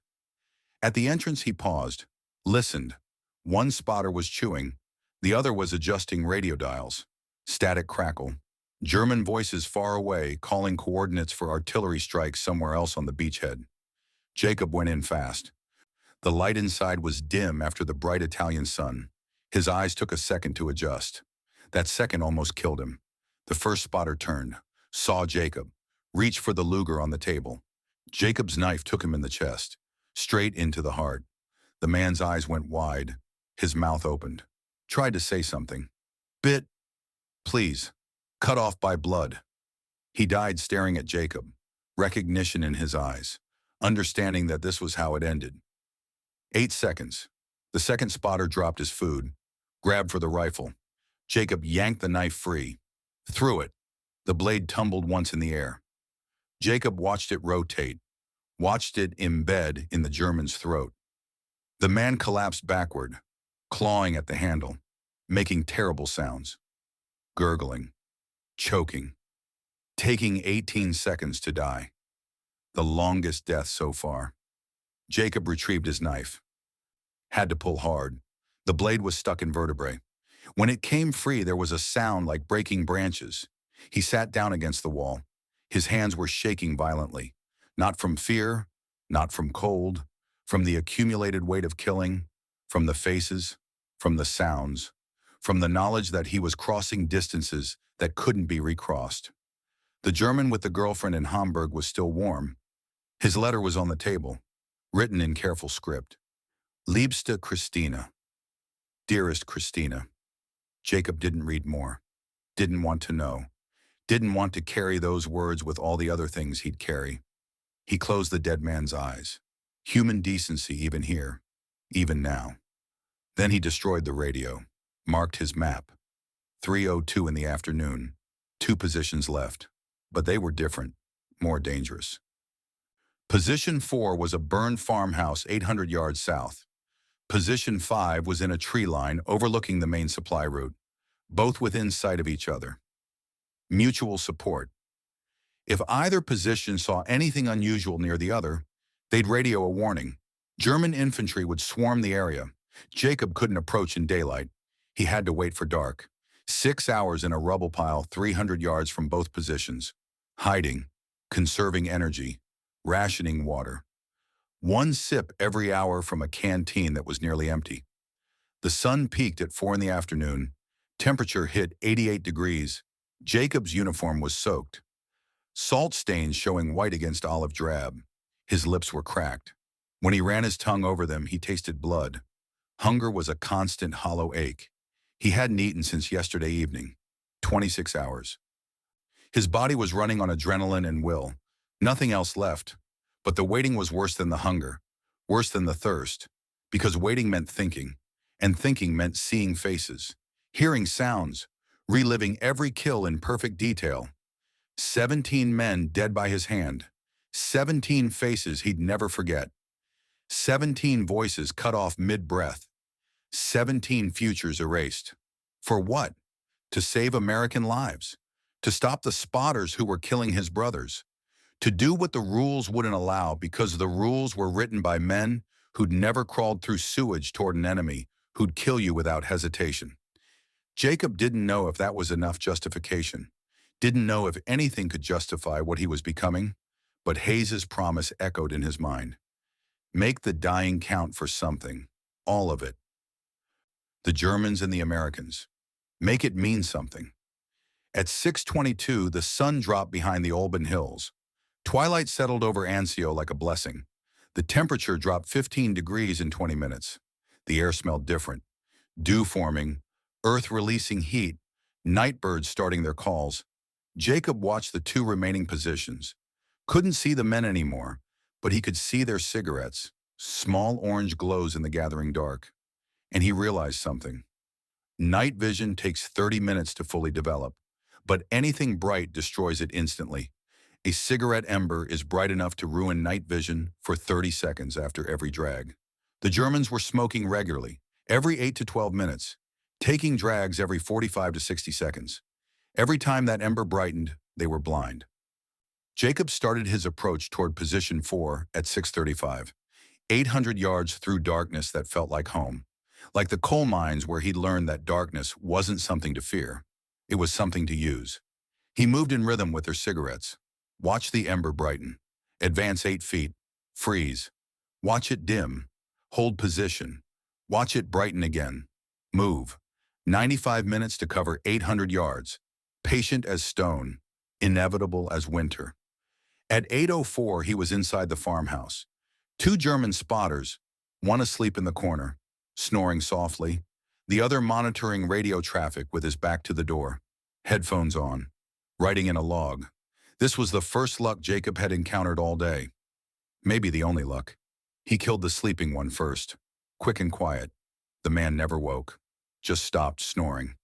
At the entrance he paused, listened. One spotter was chewing. The other was adjusting radio dials. Static crackle. German voices far away calling coordinates for artillery strikes somewhere else on the beachhead. Jacob went in fast. The light inside was dim after the bright Italian sun. His eyes took a second to adjust. That second almost killed him. The first spotter turned, saw Jacob, reached for the Luger on the table. Jacob's knife took him in the chest, straight into the heart. The man's eyes went wide. His mouth opened. Tried to say something. Bit. Please. Cut off by blood. He died staring at Jacob, recognition in his eyes, understanding that this was how it ended. 8 seconds. The second spotter dropped his food, grabbed for the rifle. Jacob yanked the knife free, threw it. The blade tumbled once in the air. Jacob watched it rotate, watched it embed in the German's throat. The man collapsed backward, clawing at the handle, making terrible sounds. Gurgling, choking, taking 18 seconds to die. The longest death so far. Jacob retrieved his knife. Had to pull hard. The blade was stuck in vertebrae. When it came free, there was a sound like breaking branches. He sat down against the wall. His hands were shaking violently. Not from fear, not from cold, from the accumulated weight of killing, from the faces, from the sounds, from the knowledge that he was crossing distances that couldn't be recrossed. The German with the girlfriend in Hamburg was still warm. His letter was on the table, written in careful script. Liebste Christina. Dearest Christina. Jacob didn't read more. Didn't want to know. Didn't want to carry those words with all the other things he'd carry. He closed the dead man's eyes. Human decency even here, even now. Then he destroyed the radio, marked his map. 3:02 in the afternoon. 2 positions left. But they were different, more dangerous. Position 4 was a burned farmhouse 800 yards south. Position 5 was in a tree line overlooking the main supply route, both within sight of each other. Mutual support. If either position saw anything unusual near the other, they'd radio a warning. German infantry would swarm the area. Jacob couldn't approach in daylight. He had to wait for dark. 6 hours in a rubble pile 300 yards from both positions. Hiding, conserving energy, rationing water. 1 sip every hour from a canteen that was nearly empty. The sun peaked at 4 in the afternoon. Temperature hit 88 degrees. Jacob's uniform was soaked. Salt stains showing white against olive drab. His lips were cracked. When he ran his tongue over them, he tasted blood. Hunger was a constant hollow ache. He hadn't eaten since yesterday evening. 26 hours. His body was running on adrenaline and will. Nothing else left. But the waiting was worse than the hunger, worse than the thirst, because waiting meant thinking, and thinking meant seeing faces, hearing sounds, reliving every kill in perfect detail. 17 men dead by his hand, 17 faces he'd never forget, 17 voices cut off mid-breath, 17 futures erased. For what? To save American lives, to stop the spotters who were killing his brothers, to do what the rules wouldn't allow because the rules were written by men who'd never crawled through sewage toward an enemy who'd kill you without hesitation. Jacob didn't know if that was enough justification, didn't know if anything could justify what he was becoming, but Hayes's promise echoed in his mind. Make the dying count for something, all of it. The Germans and the Americans. Make it mean something. At 6:22, the sun dropped behind the Olben Hills. Twilight settled over Anzio like a blessing. The temperature dropped 15 degrees in 20 minutes. The air smelled different. Dew forming, earth releasing heat, night birds starting their calls. Jacob watched the 2 remaining positions. Couldn't see the men anymore, but he could see their cigarettes, small orange glows in the gathering dark. And he realized something. Night vision takes 30 minutes to fully develop, but anything bright destroys it instantly. A cigarette ember is bright enough to ruin night vision for 30 seconds after every drag. The Germans were smoking regularly, every 8 to 12 minutes, taking drags every 45 to 60 seconds. Every time that ember brightened, they were blind. Jacob started his approach toward position 4 at 6:35, 800 yards through darkness that felt like home. Like the coal mines where he'd learned that darkness wasn't something to fear. It was something to use. He moved in rhythm with their cigarettes. Watch the ember brighten. Advance 8 feet. Freeze. Watch it dim. Hold position. Watch it brighten again. Move. 95 minutes to cover 800 yards. Patient as stone. Inevitable as winter. At 8:04, he was inside the farmhouse. 2 German spotters, one asleep in the corner, snoring softly, the other monitoring radio traffic with his back to the door, headphones on, writing in a log. This was the first luck Jacob had encountered all day. Maybe the only luck. He killed the sleeping one first, quick and quiet. The man never woke, just stopped snoring.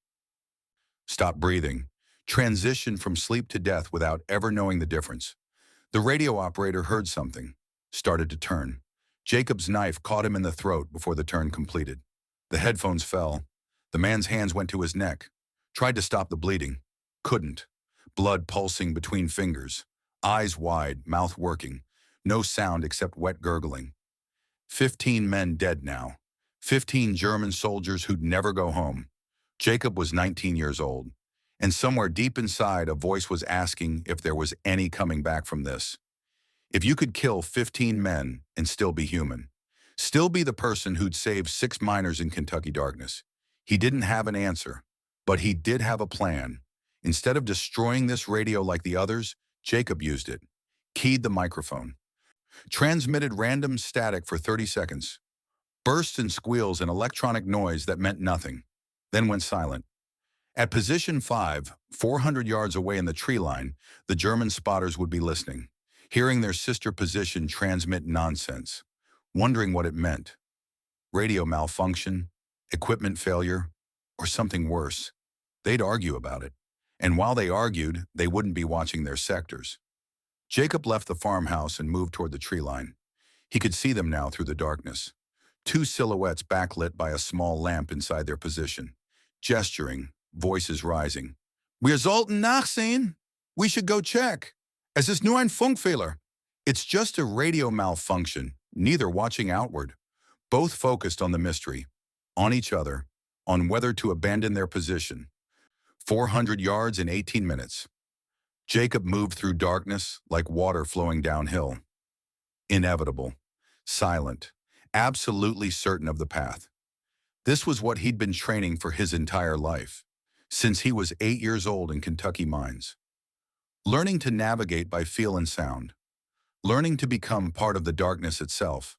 Stopped breathing, transitioned from sleep to death without ever knowing the difference. The radio operator heard something, started to turn. Jacob's knife caught him in the throat before the turn completed. The headphones fell. The man's hands went to his neck. Tried to stop the bleeding. Couldn't. Blood pulsing between fingers. Eyes wide, mouth working. No sound except wet gurgling. 15 men dead now. 15 German soldiers who'd never go home. Jacob was 19 years old. And somewhere deep inside, a voice was asking if there was any coming back from this. If you could kill 15 men and still be human, still be the person who'd saved 6 miners in Kentucky darkness. He didn't have an answer, but he did have a plan. Instead of destroying this radio like the others, Jacob used it, keyed the microphone, transmitted random static for 30 seconds, bursts and squeals and electronic noise that meant nothing, then went silent. At position 5, 400 yards away in the tree line, the German spotters would be listening, hearing their sister position transmit nonsense, wondering what it meant. Radio malfunction, equipment failure, or something worse. They'd argue about it. And while they argued, they wouldn't be watching their sectors. Jacob left the farmhouse and moved toward the tree line. He could see them now through the darkness. 2 silhouettes backlit by a small lamp inside their position, gesturing, voices rising. Wir sollten nachsehen. We should go check. Es ist nur ein Funkfehler. It's just a radio malfunction, neither watching outward. Both focused on the mystery, on each other, on whether to abandon their position. 400 yards in 18 minutes. Jacob moved through darkness like water flowing downhill. Inevitable, silent, absolutely certain of the path. This was what he'd been training for his entire life, since he was 8 years old in Kentucky mines. Learning to navigate by feel and sound. Learning to become part of the darkness itself.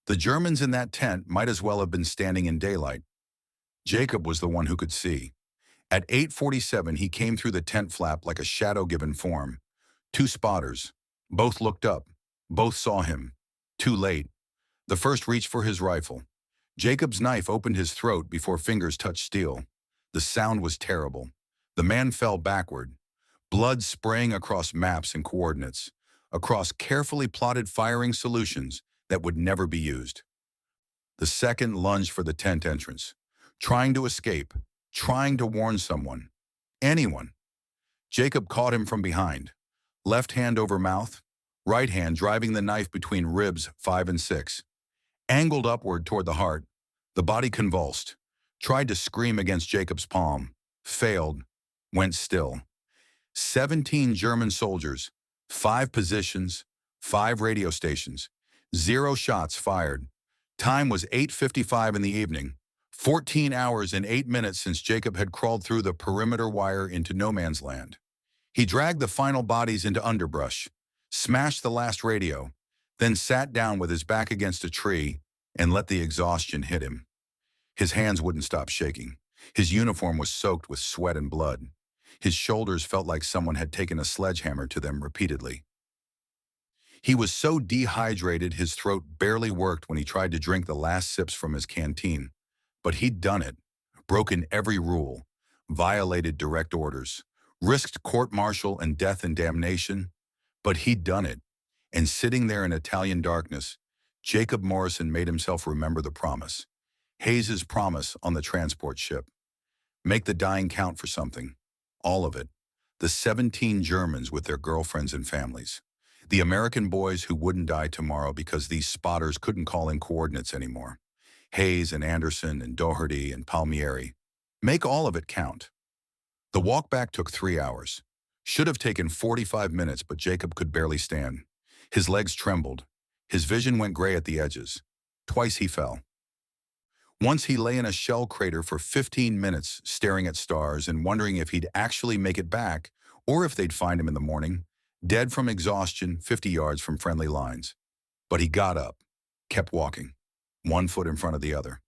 The Germans in that tent might as well have been standing in daylight. Jacob was the one who could see. At 8:47, he came through the tent flap like a shadow given form. 2 spotters. Both looked up. Both saw him. Too late. The first reached for his rifle. Jacob's knife opened his throat before fingers touched steel. The sound was terrible. The man fell backward. Blood spraying across maps and coordinates, across carefully plotted firing solutions that would never be used. The second lunged for the tent entrance, trying to escape, trying to warn someone, anyone. Jacob caught him from behind, left hand over mouth, right hand driving the knife between ribs 5 and 6. Angled upward toward the heart, the body convulsed, tried to scream against Jacob's palm, failed, went still. 17 German soldiers, 5 positions, 5 radio stations, 0 shots fired. Time was 8:55 in the evening, 14 hours and 8 minutes since Jacob had crawled through the perimeter wire into no man's land. He dragged the final bodies into underbrush, smashed the last radio, then sat down with his back against a tree and let the exhaustion hit him. His hands wouldn't stop shaking. His uniform was soaked with sweat and blood. His shoulders felt like someone had taken a sledgehammer to them repeatedly. He was so dehydrated his throat barely worked when he tried to drink the last sips from his canteen. But he'd done it, broken every rule, violated direct orders, risked court-martial and death and damnation. But he'd done it. And sitting there in Italian darkness, Jacob Morrison made himself remember the promise. Hayes's promise on the transport ship. Make the dying count for something. All of it. The 17 Germans with their girlfriends and families. The American boys who wouldn't die tomorrow because these spotters couldn't call in coordinates anymore. Hayes and Anderson and Doherty and Palmieri. Make all of it count. The walk back took 3 hours. Should have taken 45 minutes, but Jacob could barely stand. His legs trembled. His vision went gray at the edges. Twice he fell. Once he lay in a shell crater for 15 minutes, staring at stars and wondering if he'd actually make it back or if they'd find him in the morning, dead from exhaustion 50 yards from friendly lines. But he got up, kept walking, one foot in front of the other.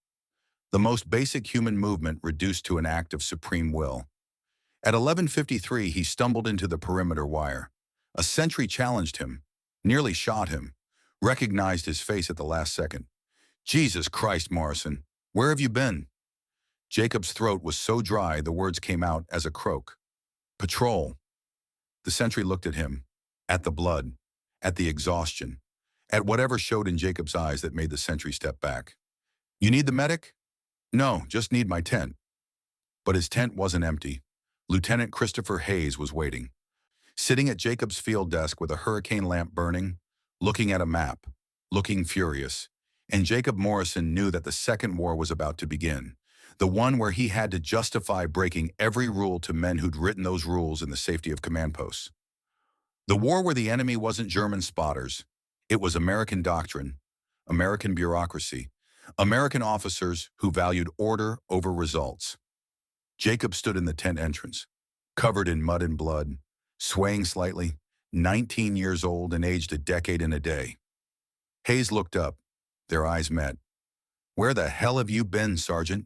The most basic human movement reduced to an act of supreme will. At 11:53, he stumbled into the perimeter wire. A sentry challenged him, nearly shot him, recognized his face at the last second. Jesus Christ, Morrison, where have you been? Jacob's throat was so dry the words came out as a croak. Patrol. The sentry looked at him, at the blood, at the exhaustion, at whatever showed in Jacob's eyes that made the sentry step back. You need the medic? No, just need my tent. But his tent wasn't empty. Lieutenant Christopher Hayes was waiting, sitting at Jacob's field desk with a hurricane lamp burning, looking at a map, looking furious. And Jacob Morrison knew that the second war was about to begin, the one where he had to justify breaking every rule to men who'd written those rules in the safety of command posts. The war where the enemy wasn't German spotters. It was American doctrine, American bureaucracy, American officers who valued order over results. Jacob stood in the tent entrance, covered in mud and blood, swaying slightly, 19 years old and aged a decade and a day. Hayes looked up. Their eyes met. Where the hell have you been, Sergeant?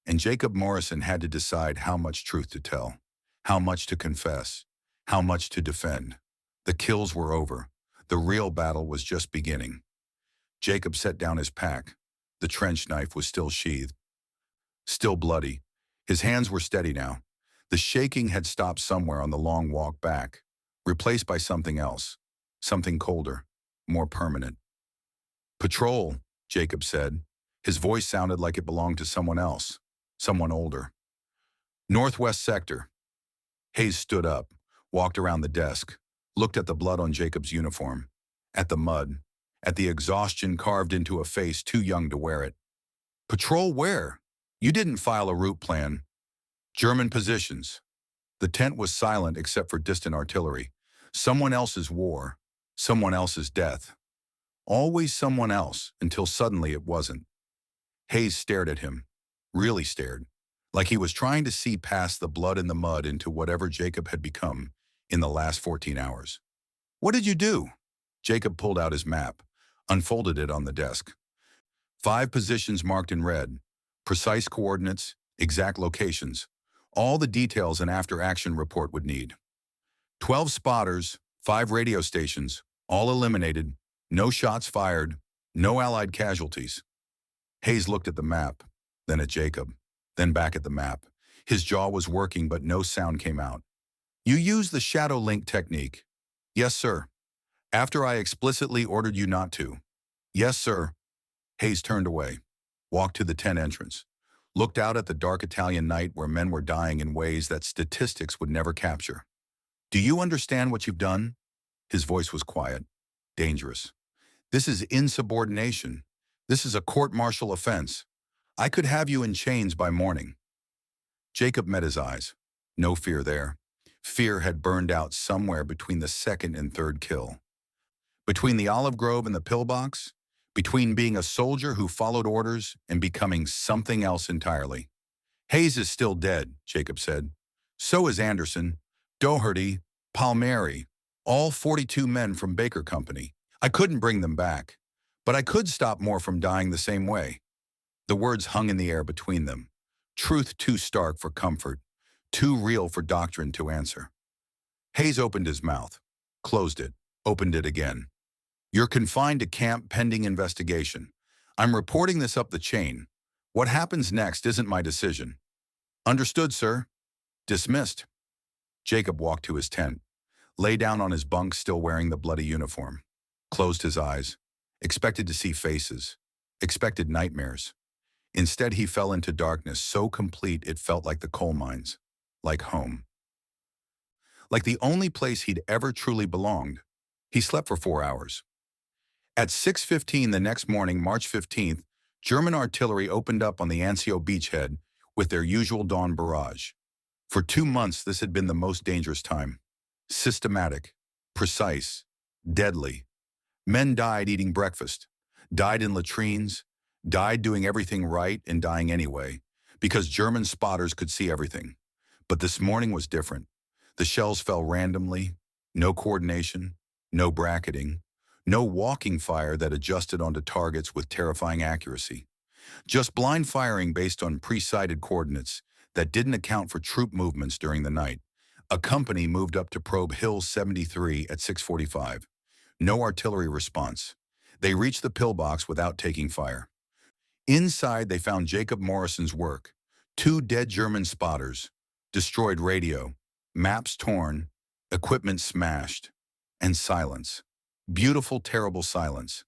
And Jacob Morrison had to decide how much truth to tell, how much to confess, how much to defend. The kills were over. The real battle was just beginning. Jacob set down his pack. The trench knife was still sheathed, still bloody. His hands were steady now. The shaking had stopped somewhere on the long walk back, replaced by something else, something colder, more permanent. Patrol, Jacob said. His voice sounded like it belonged to someone else, someone older. Northwest sector. Hayes stood up, walked around the desk, looked at the blood on Jacob's uniform, at the mud, at the exhaustion carved into a face too young to wear it. Patrol where? You didn't file a route plan. German positions. The tent was silent except for distant artillery. Someone else's war, someone else's death. Always someone else, until suddenly it wasn't. Hayes stared at him, really stared, like he was trying to see past the blood and the mud into whatever Jacob had become in the last 14 hours. What did you do? Jacob pulled out his map, unfolded it on the desk. 5 positions marked in red, precise coordinates, exact locations, all the details an after-action report would need. 12 spotters, 5 radio stations, all eliminated, no shots fired, no Allied casualties. Hayes looked at the map, then at Jacob, then back at the map. His jaw was working, but no sound came out. You used the shadow link technique. Yes, sir. After I explicitly ordered you not to. Yes, sir. Hayes turned away, walked to the tent entrance, looked out at the dark Italian night where men were dying in ways that statistics would never capture. Do you understand what you've done? His voice was quiet, dangerous. This is insubordination. This is a court-martial offense. I could have you in chains by morning. Jacob met his eyes. No fear there. Fear had burned out somewhere between the second and third kill. Between the olive grove and the pillbox, between being a soldier who followed orders and becoming something else entirely. Hayes is still dead, Jacob said. So is Anderson, Doherty, Palmieri, all 42 men from Baker Company. I couldn't bring them back, but I could stop more from dying the same way. The words hung in the air between them. Truth too stark for comfort, too real for doctrine to answer. Hayes opened his mouth, closed it, opened it again. You're confined to camp pending investigation. I'm reporting this up the chain. What happens next isn't my decision. Understood, sir. Dismissed. Jacob walked to his tent, lay down on his bunk still wearing the bloody uniform, closed his eyes, expected to see faces, expected nightmares. Instead, he fell into darkness so complete it felt like the coal mines, like home, like the only place he'd ever truly belonged. He slept for 4 hours. At 6:15 the next morning, March 15th, German artillery opened up on the Anzio beachhead with their usual dawn barrage. For 2 months, this had been the most dangerous time. Systematic, precise, deadly. Men died eating breakfast, died in latrines, died doing everything right and dying anyway, because German spotters could see everything. But this morning was different. The shells fell randomly, no coordination, no bracketing, no walking fire that adjusted onto targets with terrifying accuracy. Just blind firing based on pre-sighted coordinates that didn't account for troop movements during the night. A company moved up to probe Hill 73 at 6:45. No artillery response. They reached the pillbox without taking fire. Inside, they found Jacob Morrison's work. 2 dead German spotters, destroyed radio, maps torn, equipment smashed, and silence. Beautiful, terrible silence.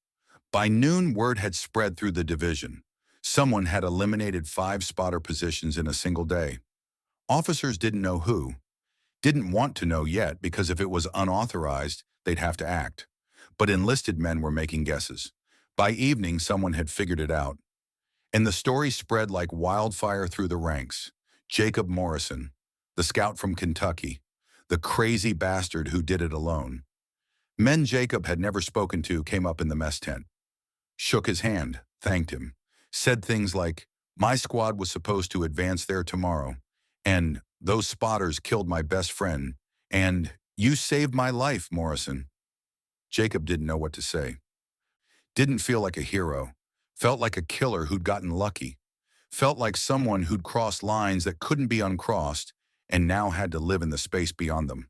By noon, word had spread through the division. Someone had eliminated 5 spotter positions in a single day. Officers didn't know who, didn't want to know yet because if it was unauthorized, they'd have to act. But enlisted men were making guesses. By evening, someone had figured it out. And the story spread like wildfire through the ranks. Jacob Morrison, the scout from Kentucky, the crazy bastard who did it alone. Men Jacob had never spoken to came up in the mess tent, shook his hand, thanked him, said things like, "My squad was supposed to advance there tomorrow," and "Those spotters killed my best friend," and "You saved my life, Morrison." Jacob didn't know what to say. Didn't feel like a hero. Felt like a killer who'd gotten lucky. Felt like someone who'd crossed lines that couldn't be uncrossed and now had to live in the space beyond them.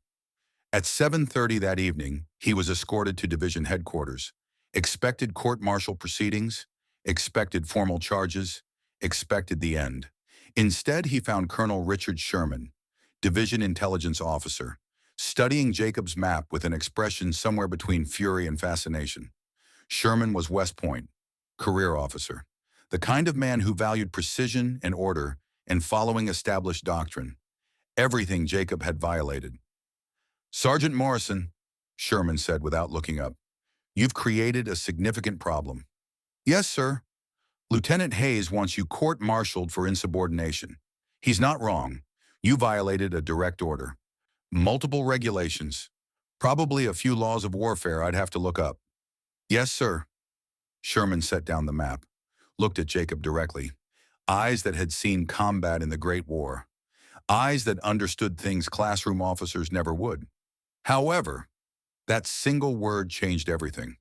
At 7:30 that evening, he was escorted to division headquarters. Expected court-martial proceedings, expected formal charges, expected the end. Instead, he found Colonel Richard Sherman, division intelligence officer, studying Jacob's map with an expression somewhere between fury and fascination. Sherman was West Point, career officer, the kind of man who valued precision and order and following established doctrine. Everything Jacob had violated. "Sergeant Morrison," Sherman said without looking up, "you've created a significant problem." "Yes, sir." "Lieutenant Hayes wants you court-martialed for insubordination. He's not wrong. You violated a direct order. Multiple regulations. Probably a few laws of warfare I'd have to look up." "Yes, sir." Sherman set down the map, looked at Jacob directly. Eyes that had seen combat in the Great War. Eyes that understood things classroom officers never would. However, that single word changed everything.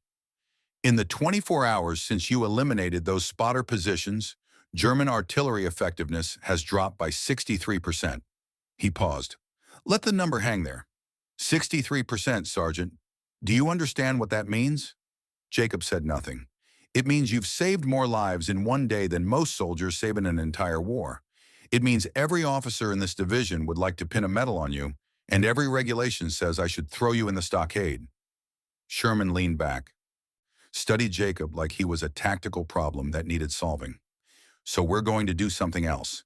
"In the 24 hours since you eliminated those spotter positions, German artillery effectiveness has dropped by 63%. He paused. "Let the number hang there. 63%, Sergeant. Do you understand what that means?" Jacob said nothing. "It means you've saved more lives in one day than most soldiers save in an entire war. It means every officer in this division would like to pin a medal on you, and every regulation says I should throw you in the stockade." Sherman leaned back, studied Jacob like he was a tactical problem that needed solving. "So we're going to do something else.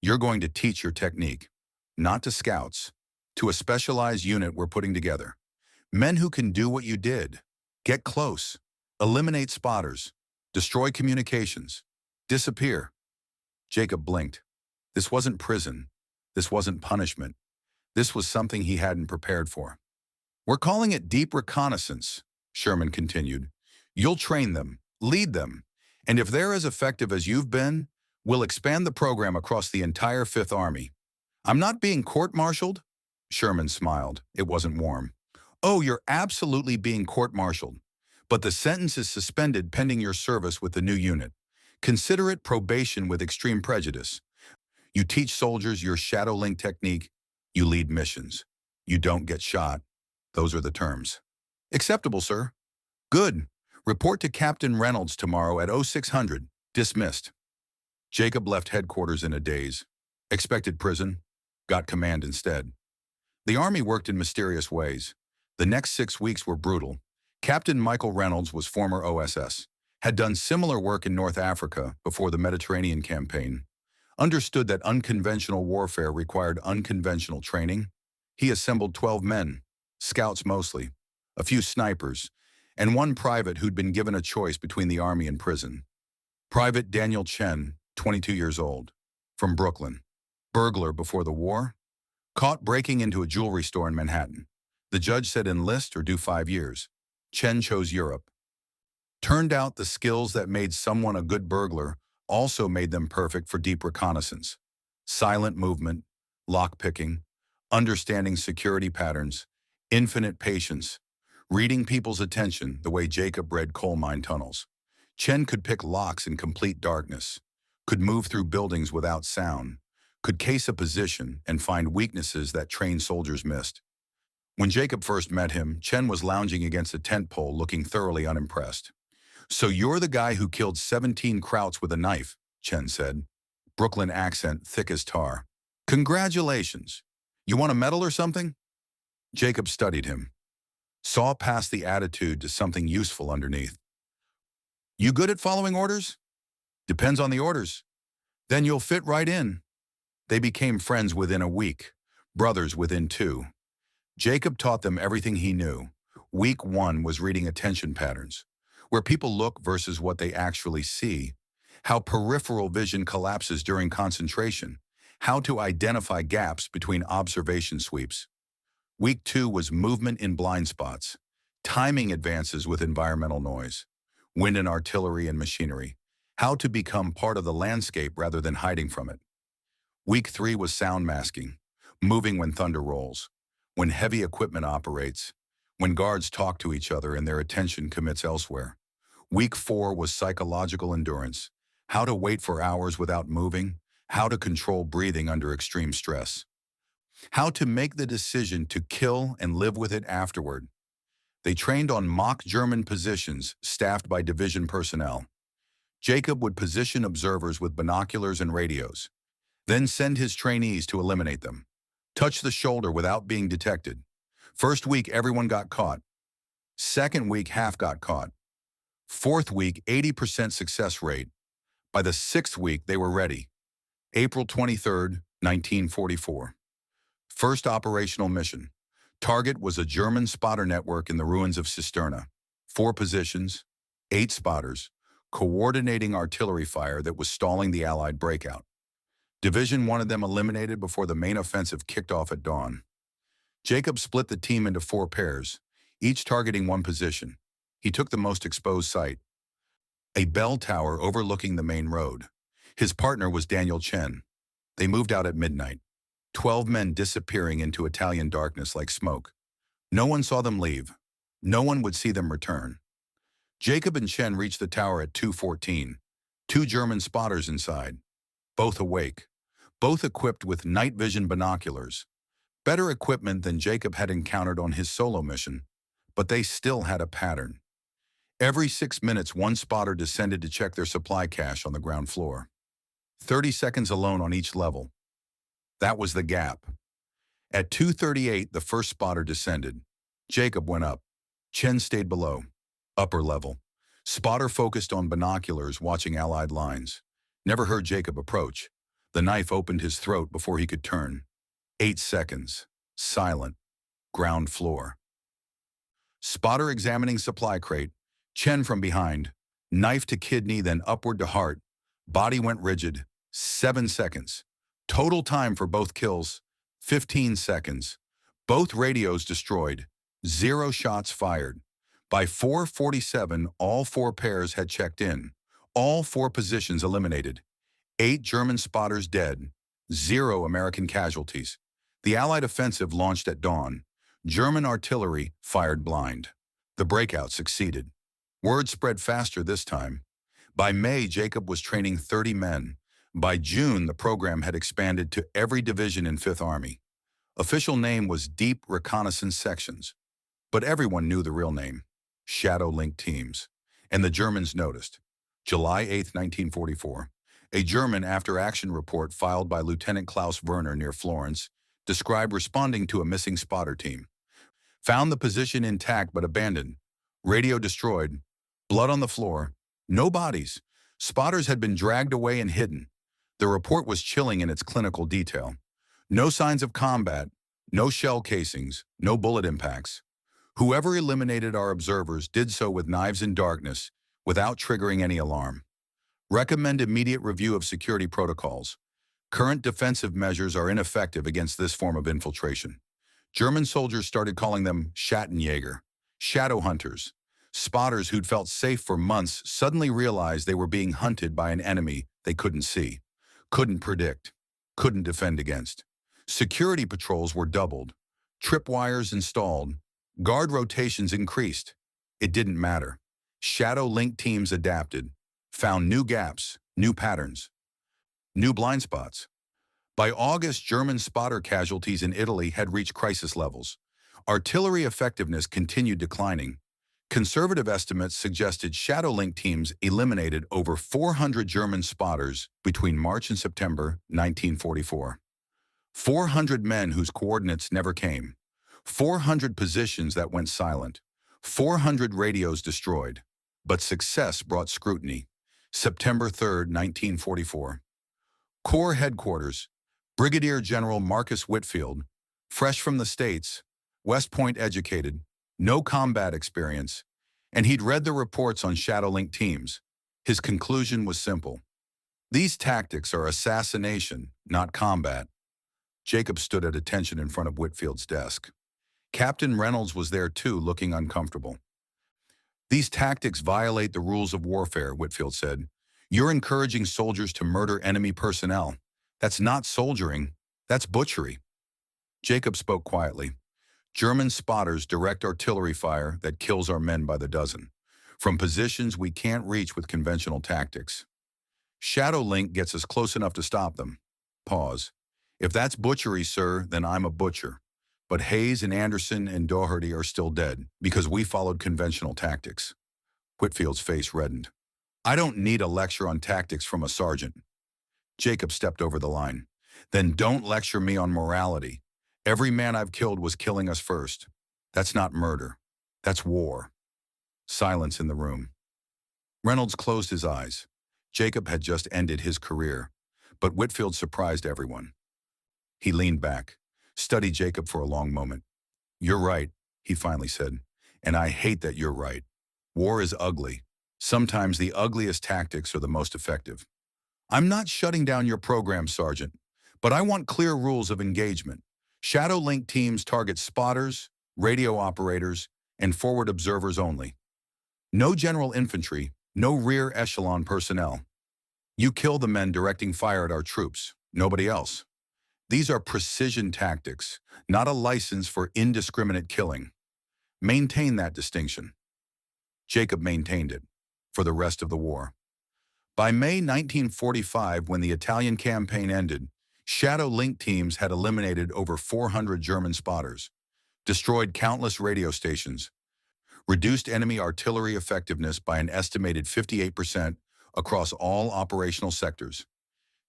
You're going to teach your technique, not to scouts, to a specialized unit we're putting together. Men who can do what you did. Get close, eliminate spotters, destroy communications, disappear." Jacob blinked. This wasn't prison. This wasn't punishment. This was something he hadn't prepared for. "We're calling it deep reconnaissance," Sherman continued. "You'll train them, lead them, and if they're as effective as you've been, we'll expand the program across the entire Fifth Army." "I'm not being court-martialed?" Sherman smiled. It wasn't warm. "Oh, you're absolutely being court-martialed. But the sentence is suspended pending your service with the new unit. Consider it probation with extreme prejudice. You teach soldiers your shadow link technique. You lead missions. You don't get shot. Those are the terms." "Acceptable, sir." "Good. Report to Captain Reynolds tomorrow at 0600. Dismissed." Jacob left headquarters in a daze. Expected prison, got command instead. The army worked in mysterious ways. The next 6 weeks were brutal. Captain Michael Reynolds was former OSS, had done similar work in North Africa before the Mediterranean campaign, understood that unconventional warfare required unconventional training. He assembled 12 men, scouts mostly, a few snipers, and one private who'd been given a choice between the army and prison. Private Daniel Chen, 22 years old, from Brooklyn. Burglar before the war, caught breaking into a jewelry store in Manhattan. The judge said enlist or do 5 years. Chen chose Europe. Turned out the skills that made someone a good burglar also made them perfect for deep reconnaissance. Silent movement, lock-picking, understanding security patterns, infinite patience, reading people's attention the way Jacob read coal mine tunnels. Chen could pick locks in complete darkness, could move through buildings without sound, could case a position and find weaknesses that trained soldiers missed. When Jacob first met him, Chen was lounging against a tent pole looking thoroughly unimpressed. "So you're the guy who killed 17 Krauts with a knife," Chen said, Brooklyn accent thick as tar. "Congratulations. You want a medal or something?" Jacob studied him, saw past the attitude to something useful underneath. "You good at following orders?" "Depends on the orders." "Then you'll fit right in." They became friends within a week, brothers within 2. Jacob taught them everything he knew. Week 1 was reading attention patterns, where people look versus what they actually see, how peripheral vision collapses during concentration, how to identify gaps between observation sweeps. Week 2 was movement in blind spots, timing advances with environmental noise, wind and artillery and machinery, how to become part of the landscape rather than hiding from it. Week 3 was sound masking, moving when thunder rolls, when heavy equipment operates, when guards talk to each other and their attention commits elsewhere. Week 4 was psychological endurance, how to wait for hours without moving, how to control breathing under extreme stress, how to make the decision to kill and live with it afterward. They trained on mock German positions staffed by division personnel. Jacob would position observers with binoculars and radios, then send his trainees to eliminate them. Touch the shoulder without being detected. First week, everyone got caught. Second week, half got caught. Fourth week, 80% success rate. By the 6th week, they were ready. April 23, 1944. First operational mission. Target was a German spotter network in the ruins of Cisterna. 4 positions, 8 spotters, coordinating artillery fire that was stalling the Allied breakout. Division wanted them eliminated before the main offensive kicked off at dawn. Jacob split the team into 4 pairs, each targeting one position. He took the most exposed site, a bell tower overlooking the main road. His partner was Daniel Chen. They moved out at midnight, 12 men disappearing into Italian darkness like smoke. No one saw them leave. No one would see them return. Jacob and Chen reached the tower at 2:14. 2 German spotters inside, both awake, both equipped with night vision binoculars. Better equipment than Jacob had encountered on his solo mission, but they still had a pattern. Every 6 minutes, one spotter descended to check their supply cache on the ground floor. 30 seconds alone on each level. That was the gap. At 2:38, the first spotter descended. Jacob went up. Chen stayed below, upper level. Spotter focused on binoculars, watching Allied lines. Never heard Jacob approach. The knife opened his throat before he could turn. 8 seconds. Silent. Ground floor. Spotter examining supply crate. Chen from behind. Knife to kidney, then upward to heart. Body went rigid. 7 seconds. Total time for both kills, 15 seconds. Both radios destroyed. 0 shots fired. By 4:47, all 4 pairs had checked in. All 4 positions eliminated. 8 German spotters dead. 0 American casualties. The Allied offensive launched at dawn. German artillery fired blind. The breakout succeeded. Word spread faster this time. By May, Jacob was training 30 men. By June, the program had expanded to every division in 5th Army. Official name was Deep Reconnaissance Sections. But everyone knew the real name, Shadow Link Teams. And the Germans noticed. July 8, 1944. A German after-action report filed by Lieutenant Klaus Werner near Florence described responding to a missing spotter team. Found the position intact but abandoned. Radio destroyed. Blood on the floor. No bodies. Spotters had been dragged away and hidden. The report was chilling in its clinical detail. No signs of combat. No shell casings. No bullet impacts. Whoever eliminated our observers did so with knives in darkness, without triggering any alarm. Recommend immediate review of security protocols. Current defensive measures are ineffective against this form of infiltration. German soldiers started calling them Schattenjäger, shadow hunters. Spotters who'd felt safe for months suddenly realized they were being hunted by an enemy they couldn't see, couldn't predict, couldn't defend against. Security patrols were doubled, tripwires installed, guard rotations increased. It didn't matter. Shadow link teams adapted, found new gaps, new patterns, new blind spots. By August, German spotter casualties in Italy had reached crisis levels. Artillery effectiveness continued declining. Conservative estimates suggested shadow link teams eliminated over 400 German spotters between March and September 1944. 400 men whose coordinates never came. 400 positions that went silent. 400 radios destroyed. But success brought scrutiny. September 3, 1944. Corps Headquarters, Brigadier General Marcus Whitfield, fresh from the States, West Point educated, no combat experience, and he'd read the reports on shadow link teams. His conclusion was simple. These tactics are assassination, not combat. Jacob stood at attention in front of Whitfield's desk. Captain Reynolds was there too, looking uncomfortable. These tactics violate the rules of warfare, Whitfield said. You're encouraging soldiers to murder enemy personnel. That's not soldiering, that's butchery. Jacob spoke quietly. German spotters direct artillery fire that kills our men by the dozen, from positions we can't reach with conventional tactics. Shadow link gets us close enough to stop them. Pause. If that's butchery, sir, then I'm a butcher. But Hayes and Anderson and Doherty are still dead because we followed conventional tactics. Whitfield's face reddened. I don't need a lecture on tactics from a sergeant. Jacob stepped over the line. Then don't lecture me on morality. Every man I've killed was killing us first. That's not murder. That's war. Silence in the room. Reynolds closed his eyes. Jacob had just ended his career, but Whitfield surprised everyone. He leaned back, studied Jacob for a long moment. You're right, he finally said, and I hate that you're right. War is ugly. Sometimes the ugliest tactics are the most effective. I'm not shutting down your program, Sergeant, but I want clear rules of engagement. Shadow link teams target spotters, radio operators, and forward observers only. No general infantry, no rear echelon personnel. You kill the men directing fire at our troops, nobody else. These are precision tactics, not a license for indiscriminate killing. Maintain that distinction. Jacob maintained it for the rest of the war. By May 1945, when the Italian campaign ended, shadow link teams had eliminated over 400 German spotters, destroyed countless radio stations, reduced enemy artillery effectiveness by an estimated 58% across all operational sectors.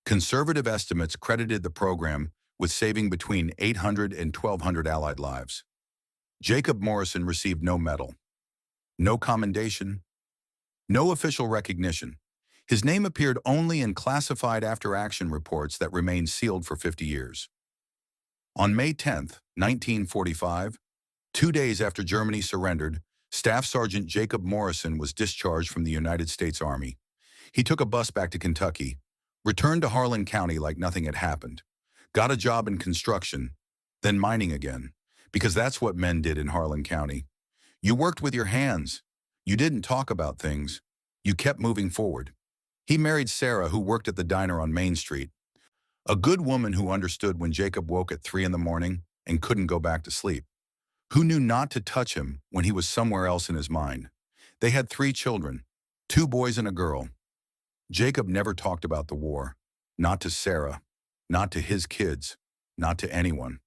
Conservative estimates credited the program with saving between 800 and 1,200 Allied lives. Jacob Morrison received no medal, no commendation, no official recognition. His name appeared only in classified after-action reports that remained sealed for 50 years. On May 10, 1945, 2 days after Germany surrendered, Staff Sergeant Jacob Morrison was discharged from the United States Army. He took a bus back to Kentucky, returned to Harlan County like nothing had happened, got a job in construction, then mining again, because that's what men did in Harlan County. You worked with your hands. You didn't talk about things. You kept moving forward. He married Sarah, who worked at the diner on Main Street, a good woman who understood when Jacob woke at 3 in the morning and couldn't go back to sleep, who knew not to touch him when he was somewhere else in his mind. They had 3 children, 2 boys and a girl. Jacob never talked about the war, not to Sarah, not to his kids, not to anyone.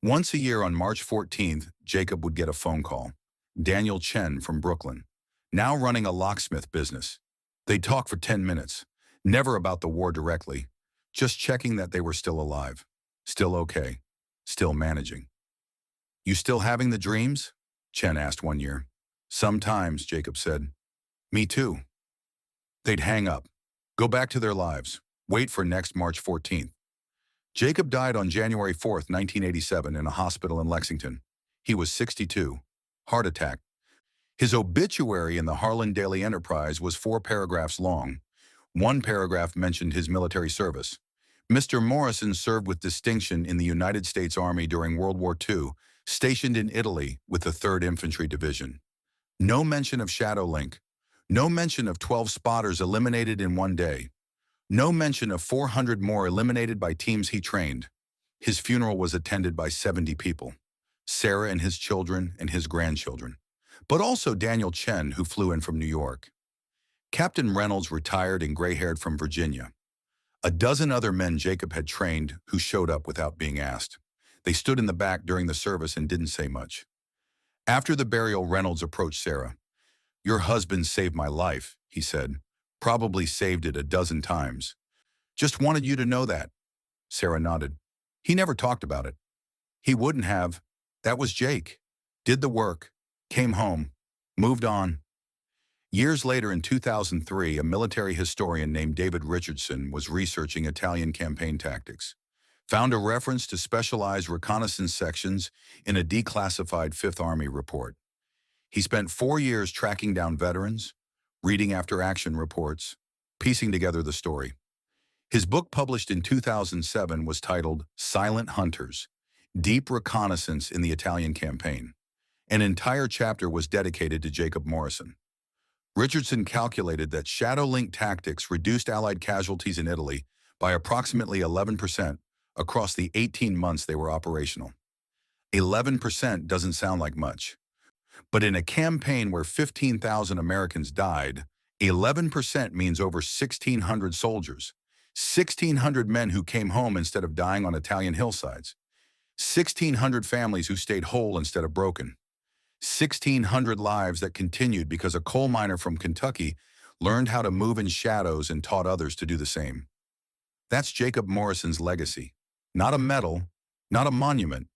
Once a year on March 14th, Jacob would get a phone call. Daniel Chen from Brooklyn, now running a locksmith business. They'd talk for 10 minutes. Never about the war directly, just checking that they were still alive, still okay, still managing. You still having the dreams? Chen asked one year. Sometimes, Jacob said. Me too. They'd hang up, go back to their lives, wait for next March 14th. Jacob died on January 4th, 1987 in a hospital in Lexington. He was 62. Heart attack. His obituary in the Harlan Daily Enterprise was 4 paragraphs long. One paragraph mentioned his military service. Mr. Morrison served with distinction in the United States Army during World War II, stationed in Italy with the 3rd Infantry Division. No mention of Shadow Link. No mention of 12 spotters eliminated in one day. No mention of 400 more eliminated by teams he trained. His funeral was attended by 70 people. Sarah and his children and his grandchildren. But also Daniel Chen, who flew in from New York. Captain Reynolds retired and gray-haired from Virginia. A dozen other men Jacob had trained who showed up without being asked. They stood in the back during the service and didn't say much. After the burial, Reynolds approached Sarah. "Your husband saved my life," he said. "Probably saved it a dozen times. Just wanted you to know that." Sarah nodded. "He never talked about it. He wouldn't have. That was Jake. Did the work, came home, moved on." Years later, in 2003, a military historian named David Richardson was researching Italian campaign tactics, found a reference to specialized reconnaissance sections in a declassified Fifth Army report. He spent 4 years tracking down veterans, reading after-action reports, piecing together the story. His book, published in 2007, was titled Silent Hunters: Deep Reconnaissance in the Italian Campaign. An entire chapter was dedicated to Jacob Morrison. Richardson calculated that Shadow Link tactics reduced Allied casualties in Italy by approximately 11% across the 18 months they were operational. 11% doesn't sound like much. But in a campaign where 15,000 Americans died, 11% means over 1,600 soldiers, 1,600 men who came home instead of dying on Italian hillsides, 1,600 families who stayed whole instead of broken, 1,600 lives that continued because a coal miner from Kentucky learned how to move in shadows and taught others to do the same. That's Jacob Morrison's legacy. Not a medal, not a monument,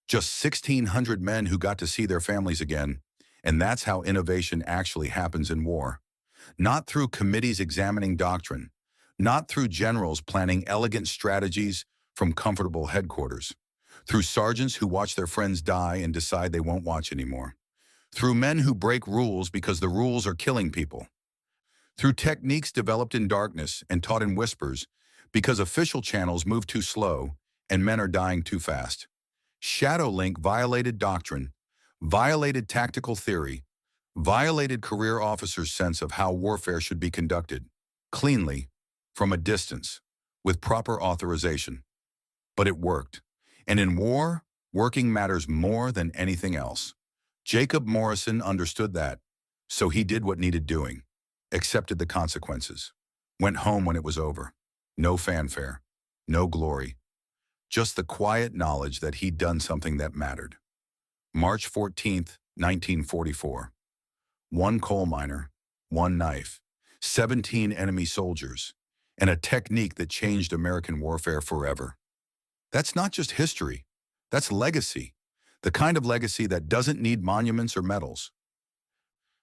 just 1,600 men who got to see their families again. And that's how innovation actually happens in war. Not through committees examining doctrine, not through generals planning elegant strategies from comfortable headquarters, through sergeants who watch their friends die and decide they won't watch anymore, through men who break rules because the rules are killing people, through techniques developed in darkness and taught in whispers because official channels move too slow and men are dying too fast. Shadow Link violated doctrine, violated tactical theory, violated career officers' sense of how warfare should be conducted, cleanly, from a distance, with proper authorization. But it worked. And in war, working matters more than anything else. Jacob Morrison understood that, so he did what needed doing, accepted the consequences, went home when it was over. No fanfare, no glory, just the quiet knowledge that he'd done something that mattered. March 14th, 1944. 1 coal miner, 1 knife, 17 enemy soldiers, and a technique that changed American warfare forever. That's not just history, that's legacy. The kind of legacy that doesn't need monuments or medals.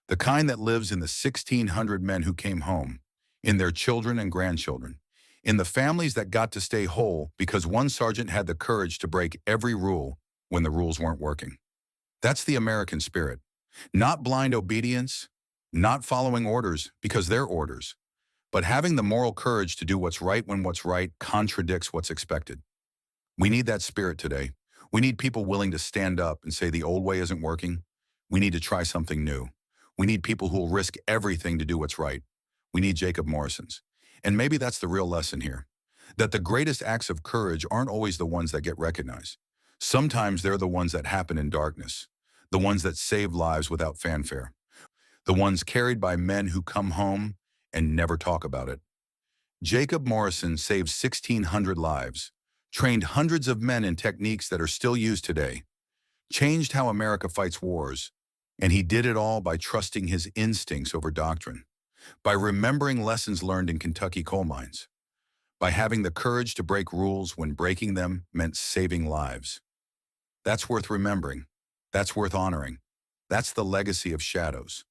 The kind that lives in the 1,600 men who came home, in their children and grandchildren, in the families that got to stay whole because one sergeant had the courage to break every rule when the rules weren't working. That's the American spirit. Not blind obedience, not following orders because they're orders, but having the moral courage to do what's right when what's right contradicts what's expected. We need that spirit today. We need people willing to stand up and say the old way isn't working. We need to try something new. We need people who will risk everything to do what's right. We need Jacob Morrisons. And maybe that's the real lesson here, that the greatest acts of courage aren't always the ones that get recognized. Sometimes they're the ones that happen in darkness, the ones that save lives without fanfare, the ones carried by men who come home and never talk about it. Jacob Morrison saved 1,600 lives, trained hundreds of men in techniques that are still used today, changed how America fights wars, and he did it all by trusting his instincts over doctrine. By remembering lessons learned in Kentucky coal mines. By having the courage to break rules when breaking them meant saving lives. That's worth remembering. That's worth honoring. That's the legacy of shadows.